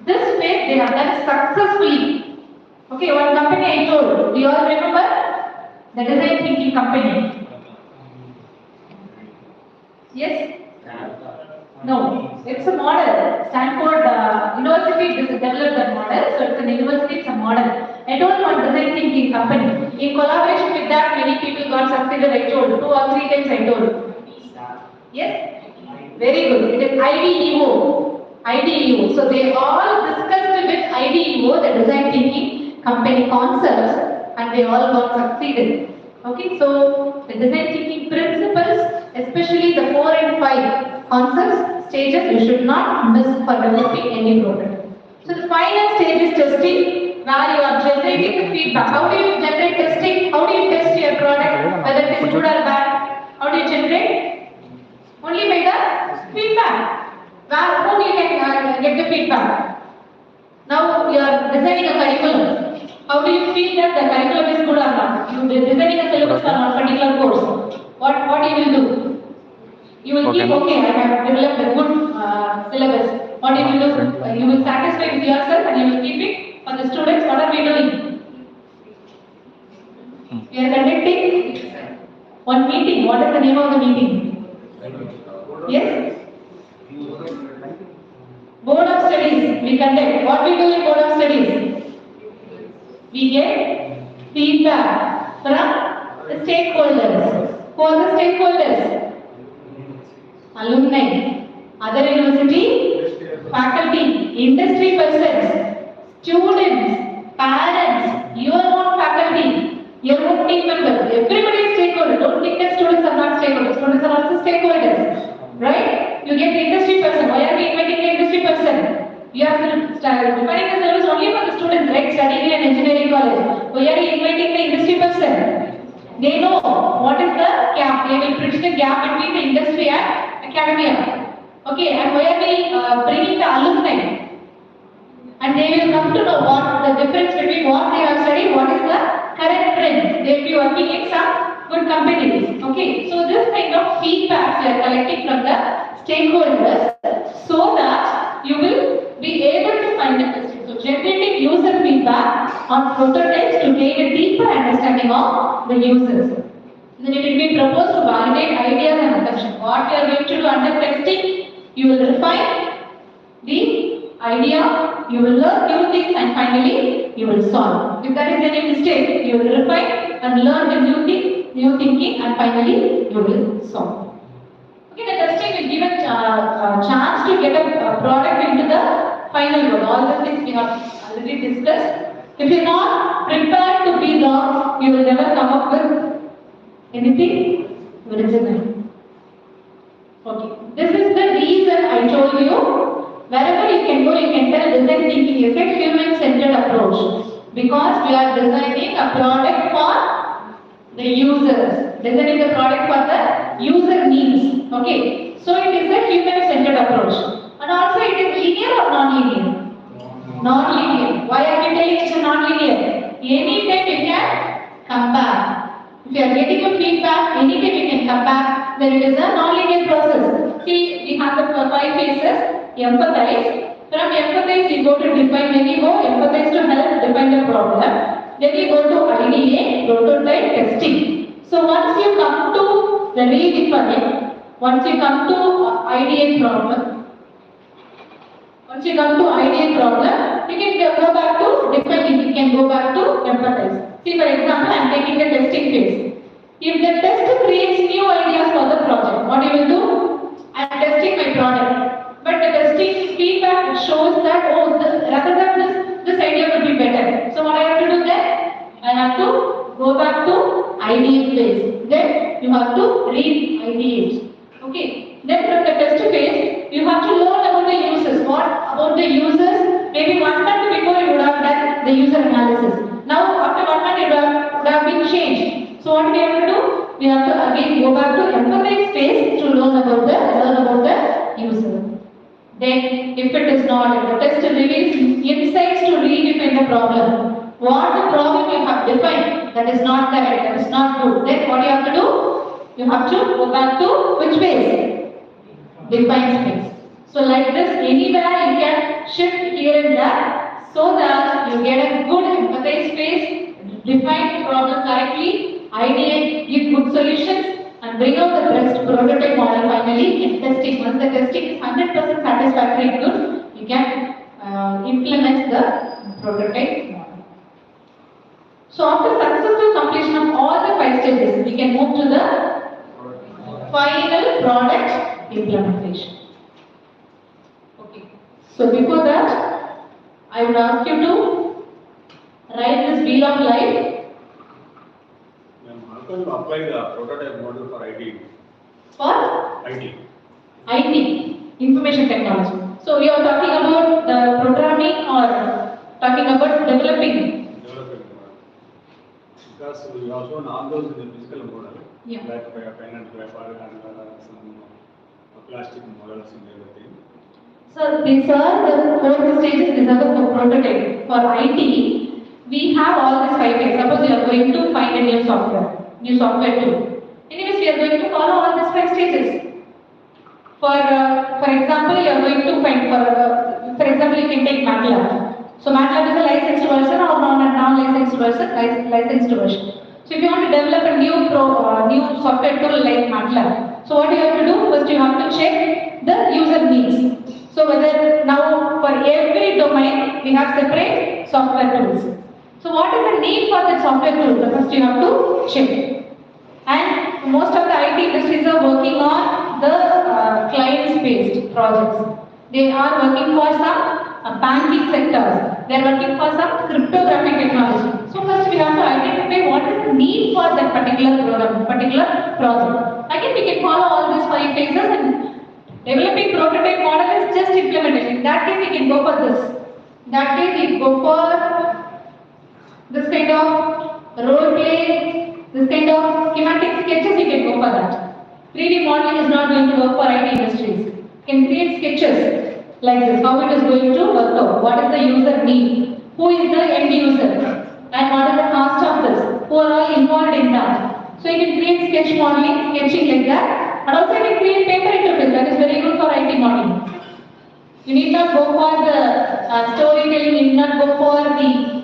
Speaker 3: This phase they have done successfully. Okay, one company I told. Do you all remember? The design thinking company. Yes? No, it's a model. Stanford University developed that model, so it's an university, it's a model. I told one design thinking company. In collaboration with that, many people got succeeded. I told 2 or 3 times. I told. Yes, very good. It is IDEO. IDEO. So they all discussed with IDEO the design thinking company concepts, and they all got succeeded. Okay, so the design thinking principles, especially the 4 and 5 concepts, stages, you should not miss for developing any product. So the final stage is testing, where you are generating the feedback. How do you generate testing? How do you test your product, whether it is good or bad? How do you generate? Only by the feedback. Where, whom you can get the feedback? Now you are designing a curriculum. How do you feel that the curriculum is good or not? You are designing a syllabus for one particular course. What you will do? You will keep, okay, I have developed a good syllabus. What you will do? You will satisfy with yourself and you will keep it for the students. What are we doing? We are conducting one meeting. What is the name of the meeting? Yes? Board of studies. We conduct. What we do in board of studies? We get feedback from the stakeholders. Who are the stakeholders? Alumni, other university, faculty, industry persons, students, parents, your own faculty, your own team members. Everybody is stakeholder. Don't think that students are not stakeholders. Students are also stakeholders. Right? You get the industry person. Why are we inviting the industry person? You are defining the syllabus only for the students, right? Studying in an engineering college. Why are you inviting the industry person? They know what is the gap. They will bridge the gap between the industry and academia. Okay, and why are we bringing the alumni? And they will come to know what the difference between what they have studied, what is the current trend. They will be working in some good companies. Okay, so this kind of feedback we are collecting from the stakeholders so that you will be able to find the testing. So generating user feedback on prototypes to gain a deeper understanding of the users. Then it will be proposed to validate ideas and assumptions. What you are going to do under testing, you will refine the idea, you will learn new things, and finally you will solve. If there is any mistake, you will refine and learn the new thinking, and finally you will solve. Okay, the testing will give a chance to get a product into the final mode. All the things we have already discussed. If you're not prepared to be lost, you will never come up with anything original. Okay. This is the reason I told you. Wherever you can go, you can tell design thinking is a human-centered approach. Because we are designing a product for the users. Designing the product for the user needs. Okay. So it is a human-centered approach. And also it is linear or non-linear? Non-linear. Why are we telling it's a non-linear? Anytime you can come back. If you are getting a feedback, anytime you can come back, then it is a non-linear process. See, we have the 5 phases. Empathize. From empathize, you go to define. When you go empathize to help define the problem, then you go to ideate, prototype, testing. So once you come to the redefine, once you come to ideate problem, once you come to ideate problem, you can go back to defining. You can go back to empathize. See, for example, I am taking the testing phase. If the test creates new ideas for the project, what you will do? I am testing my product. But the testing feedback shows that, oh, rather than this idea would be better. So what I have to do then? I have to go back to ideate phase. Then you have to re-ideate. Okay. Then from the test phase, you have to learn about the users. What about the users? Maybe 1 month before you would have done the user analysis. Now after 1 month it would have been changed. So what we have to do? We have to again go back to empathize phase to learn about the user. Then, if it is not, if the test reveals insights to redefine the problem. What the problem you have defined, that is not correct, that is not good. Then what you have to do? You have to go back to which phase? Define phase. So like this, anywhere you can shift here and there so that you get a good empathize phase, define the problem correctly, ideate, give good solutions, and bring out the best prototype model finally in testing. Once the testing is 100% satisfactory and good, you can implement the prototype model. So after successful completion of all the 5 stages, we can move to the final product implementation. Okay. So before that, I would ask you to write this wheel of life.
Speaker 5: How can you apply the prototype model for IT?
Speaker 3: For
Speaker 5: IT.
Speaker 3: IT, information technology. So we are talking about the programming or talking about developing.
Speaker 5: Developing model. Because we have shown all those in the physical model.
Speaker 3: Yeah.
Speaker 5: Like pen and paper and some plastic models and everything.
Speaker 3: So these are the 4 stages. These are the prototype. For IT, we have all these 5 things. Suppose you are going to find a new software tool. Anyways, we are going to follow all these 5 stages. For example, you are going to find for example, you can take MATLAB. So MATLAB is a licensed version or non-licensed version, licensed version. So if you want to develop a new software tool like MATLAB, so what you have to do? First, you have to check the user needs. So whether now for every domain we have separate software tools. So what is the need for the software tool? First you have to check. And most of the IT industries are working on the client-based projects. They are working for some banking sectors. They are working for some cryptographic technology. So first we have to identify what is the need for that particular program, particular project. Again, we can follow all these 5 phases, and developing prototype model is just implementation. In that case, we can go for this. In that case, we go for this kind of role play, this kind of schematic sketches, you can go for that. 3D modeling is not going to work for IT industries. You can create sketches like this, how it is going to work out, what is the user need, who is the end user, and what is the cost of this, who are all involved in that. So you can create sketch modeling, sketching like that, and also you can create paper interface, that is very good for IT modeling. You need not go for the storytelling, you need not go for the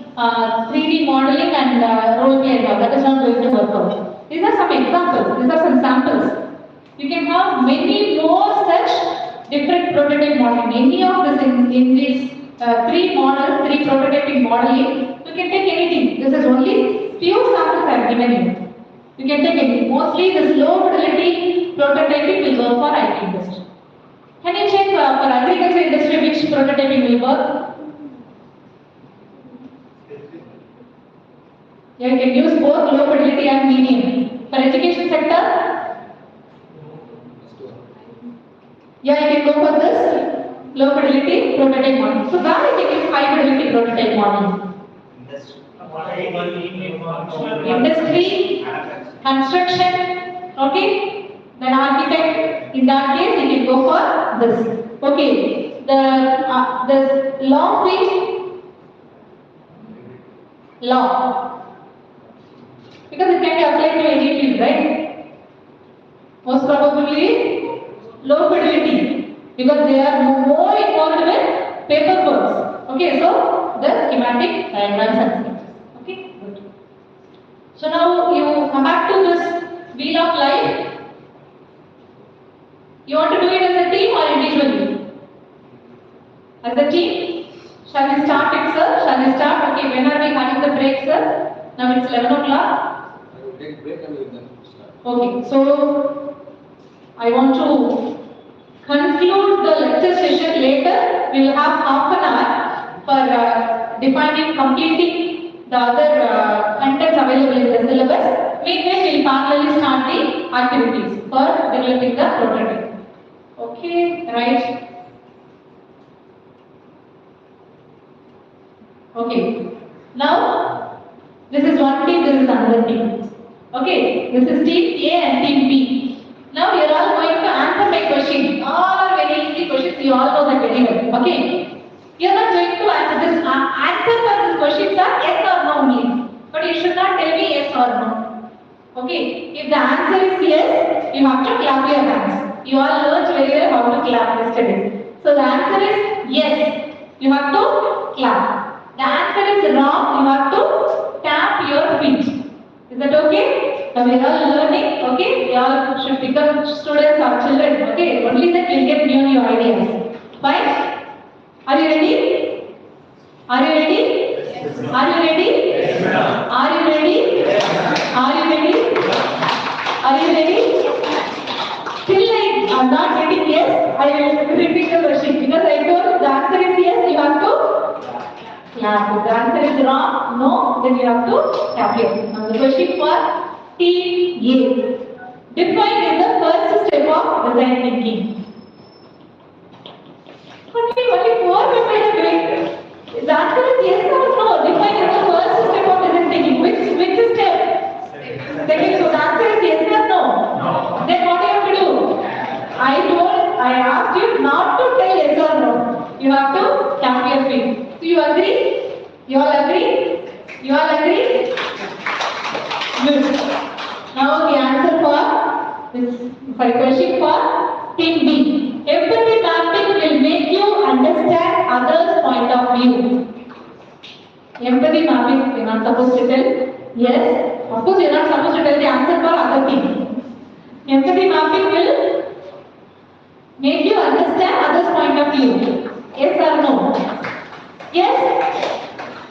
Speaker 3: 3D modeling and role play, that is not going to work out. These are some examples, these are some samples. You can have many more such different prototype modeling. Any of this in these 3 models, 3 prototyping modeling, you can take anything. This is only few samples I have given you. You can take anything. Mostly this low fidelity prototyping will work for IT industry. Can you check for agriculture industry which prototyping will work? You can use both low fidelity and medium. For education sector, yeah, you can go for this low fidelity prototype model. So where you can use high fidelity prototype model? Industry, construction, okay? Then architect. In that case, you can go for this. Okay. The long which law, because it can be applied to any field, right? Most probably low fidelity, because they are more involved with paperwork. Okay, so the schematic diagrams and sketches. Okay, good. So now you come back to this wheel of life. You want to do it as a team or individually? As a team? Shall we start it, sir? Shall we start? Okay, when are we having the break, sir? Now it's 11 o'clock.
Speaker 4: I will take break and we will then start.
Speaker 3: Okay, so I want to conclude the lecture session later. We will have half an hour for defining, completing the other contents available in the syllabus. Meanwhile, we will parallelly start the activities for developing the prototype. Okay, right? Okay. Now, this is one team, this is another team. Okay, this is team A and team B. Now, you are all going to answer my question. All are very easy questions, you all know that very well. Okay? You are not going to answer this. Answer for this questions are yes or no only. But you should not tell me yes or no. Okay? If the answer is yes, you have to clap your hands. You all learned very well how to clap yesterday. So the answer is yes. You have to clap. The answer is wrong. You have to tap your feet. Is that okay? So we are all learning. Okay? We all should become students or children. Okay? Only then you get new ideas. Fine? Are you ready? Are you ready? Yes. Are you ready? Yes, ma'am. Are you ready? Yes. Are you ready? Are you ready? Still I'm not getting yes. I will repeat the question because I told the answer is yes. You have to clap. If the answer is wrong, no, then you have to tap your. Now the question for team A. Define is the first step of design thinking. Only 4 members are doing. The answer is yes or no. Define is the first step of design thinking. Which step? Second. So the answer is yes or no. No. Then what do you have to do? I asked you not to tell yes or no. You have to tap your feet. So you agree? You all agree? You all agree? Good. Now the answer for this question for team B. Empathy mapping will make you understand others' point of view. Empathy mapping, you're not supposed to tell yes. Of course, you're not supposed to tell the answer for other team. Empathy mapping will make you understand others' point of view. Yes or no? Yes.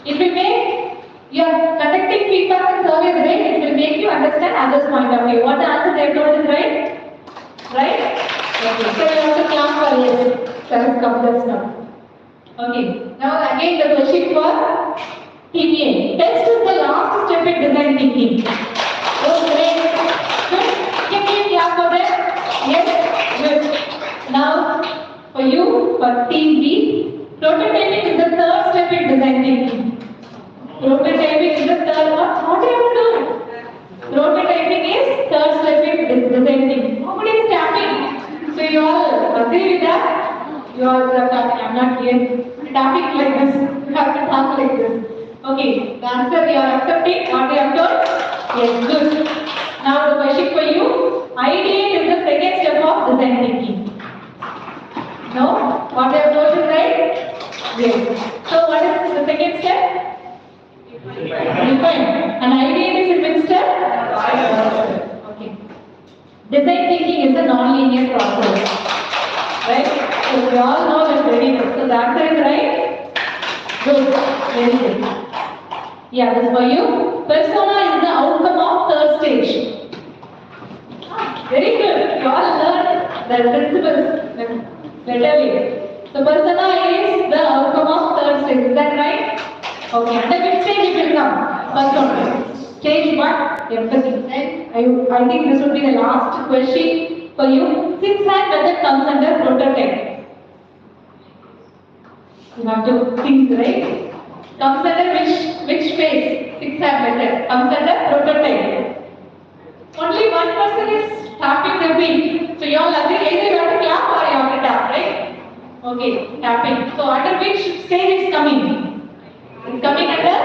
Speaker 3: It will make you are conducting feedback and surveys, right? It will make you understand others' point of view. What the answer they told is right? Right? Okay. So you have to clap for yes. That is complex now. Okay. Now again the question for team A. Test is the last step in design thinking. Oh, great. Good. Can you clap for that? Yes. Good. Now for you, for team B, prototyping is the third step in design thinking. Prototyping is the third one. What do you have to do? Prototyping is third step in design thinking. Nobody is tapping. So you all agree with that? You all are tapping. I'm not here. Tapping like this. You have to tap like this. Okay. The answer you are accepting. What you have told? Yes. Good. Now the question for you. Ideate is the second step of design thinking. No? What I have told is right? Yes. So what is the second step? Define. An idea is in which step? Okay. Design thinking is a non-linear process. Right? So we all know that very good. So the answer is right? Good. Very good. Yeah, this for you. Persona is the outcome of third stage. Very good. You all learned the principles. Better. So persona is the outcome of third stage. Is that right? Okay. Under which stage it will come? Persona. Stage 1, empathy. And I think this will be the last question for you. Six-hand method comes under prototype. You have to think, right? Comes under which phase? Six-hand method comes under prototype. Only one person is tapping the beat. So you all agree either you have to clap or you have to tap, right? Okay, tapping. So under which stage is coming? It's coming under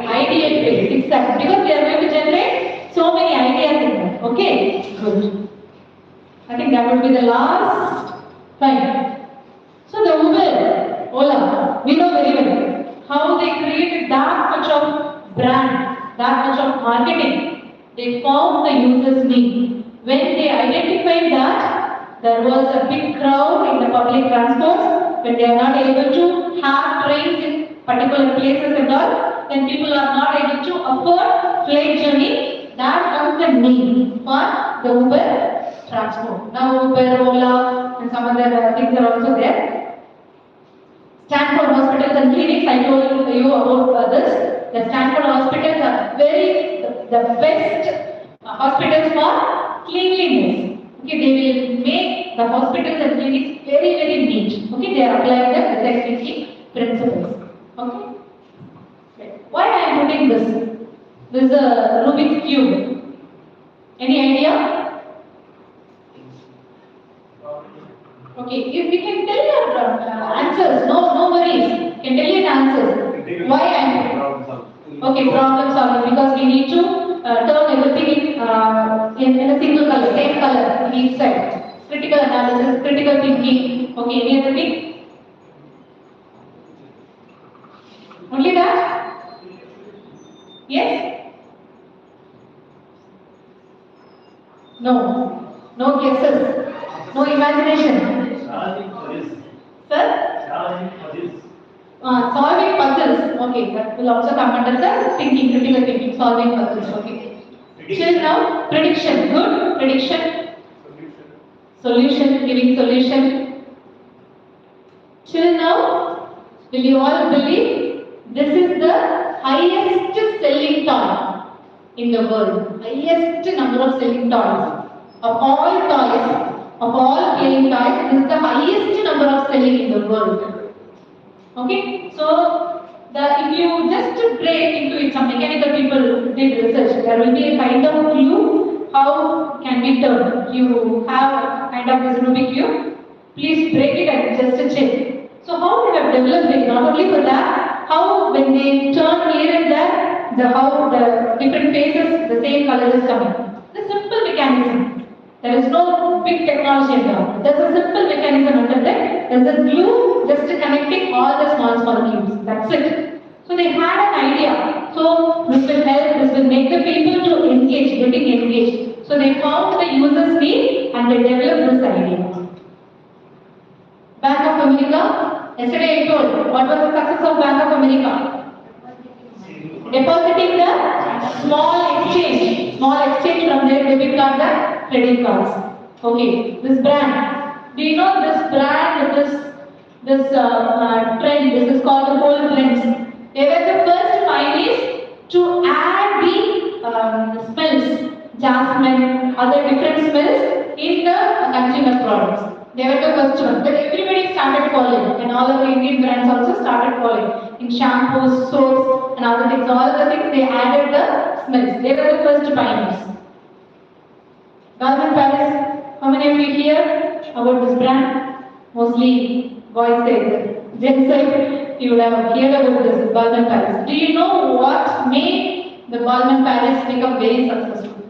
Speaker 3: ideate phase, exactly. Because we are going to generate so many ideas in that. Okay? Good. I think that would be the last time. So the Uber, Ola, we know very well how they created that much of brand, that much of marketing. They found the user's need. When they identified that there was a big crowd in the public transports, when they are not able to have trains in particular places and all, then people are not able to afford flight journey. That comes the need for the Uber transport. Now Uber, Ola and some other things are also there. Stanford hospitals and clinics, I told you about this. The Stanford hospitals are the best hospitals for cleanliness. Okay, they will make the hospitals and clinics very, very neat. Okay, they are applying the design thinking principles. Okay. Why I am putting this? This is a Rubik's cube. Any idea? Okay, if you can tell your answers, no worries. You can tell your answers. Why I am okay, problem solving, because we need to turn everything in a single color, same color in each side. Critical analysis, critical thinking. Okay, any other thing? Only that? Yes? No. No guesses. No imagination. Sir? Solving puzzles. Okay, that will also come under the thinking, critical thinking, solving puzzles. Okay. Till now, prediction. Good. Prediction. Solution. Giving solution. Till now, will you all believe this is the highest selling toy in the world? Highest number of selling toys. Of all toys, of all playing toys, this is the highest number of selling in the world. Okay, so if you just break into it, some mechanical people did research, there will be a kind of cube how can be turned. You have kind of this Rubik's cube, please break it and just check. So how they have developed it, not only for that, how when they turn here and there, how the different phases, the same color is coming. The simple mechanism. There is no big technology involved. There is a simple mechanism under that. There is a glue just connecting all the small cubes. That's it. So they had an idea. So this will help, this will make the people to engage, getting engaged. So they found the user's need and they developed this idea. Bank of America, yesterday I told, what was the success of Bank of America? Depositing the small exchange from their debit cards and credit cards. Okay, this brand. Do you know this brand, this trend, this is called the whole blends. They were the first pioneers to add the smells, jasmine, other different smells in the consumer products. They were the first one. But everybody started following, and all of the Indian brands also started following. In shampoos, soaps, and other things, all the things they added the smells. They were the first pioneers. Garment Paris, how many of you hear about this brand? Mostly boys say, gents say, you would have heard about this Garment Paris. Do you know what made the Garment Paris become very successful?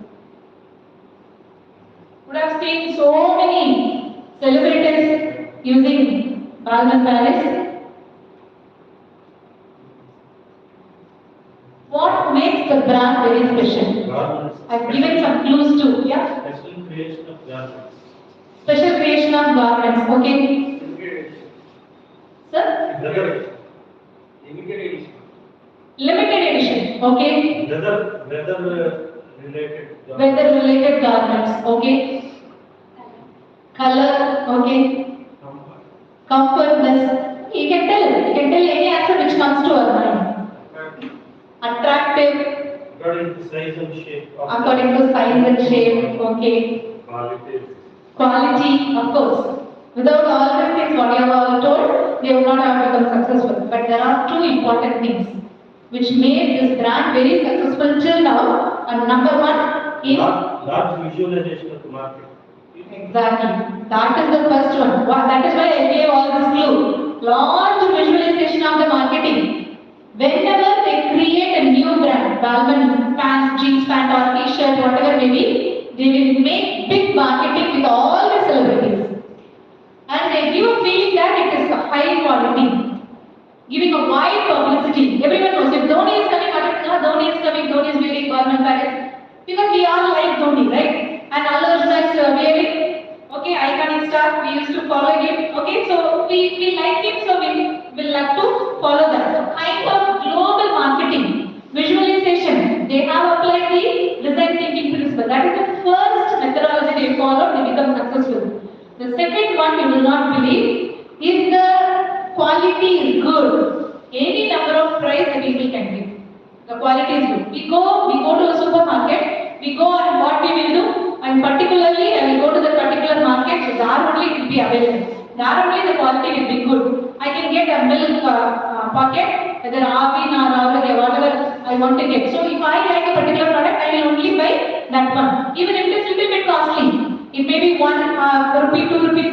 Speaker 3: Would have seen so many celebrities using Garment Paris. What makes the brand very special?
Speaker 5: Garments.
Speaker 3: I've given some clues too. Yeah?
Speaker 5: Special creation of garments.
Speaker 3: Special creation of garments. Okay. Sir?
Speaker 4: Limited edition.
Speaker 3: Limited edition. Okay. Weather related garments. Okay. Color. Okay. Comfortness. You can tell any answer which comes to our mind. Attractive.
Speaker 6: According to size and shape.
Speaker 3: According to size and shape, okay. Quality, of course. Without all these things, what you have all told, they would not have become successful. But there are two important things which made this brand very successful till now. And number one is
Speaker 6: Large visualization of the market.
Speaker 3: exactly. That is the first one. That is why I gave all this clue. Large visualization of the marketing. Whenever they create a new brand, Balmain pants, jeans pant or t-shirt, whatever may be, they will make big marketing with all the celebrities. And they give a feeling that it is a high quality. Giving a wide publicity. Everyone knows if Dhoni is coming, Dhoni is coming, Dhoni is wearing Balmain pants. Because we all like Dhoni, right? And Allu Arjun is wearing, okay, iconic star, we used to follow him. Okay, so we like him, so we will like to follow that. So kind of global marketing, visualization, they have applied the design thinking principle. That is the first methodology they follow, they become successful. The second one you will not believe, if the quality is good, any number of price the people can give. The quality is good. We go to a supermarket, we go and what we will do, and particularly I will go to the particular market, so there only it will be available. There only the quality will be good. I can get a milk packet, whether Avin or Avin, whatever I want to get. So if I like a particular product, I will only buy that one. Even if it is little bit costly, it may be 1 rupee, 2 rupee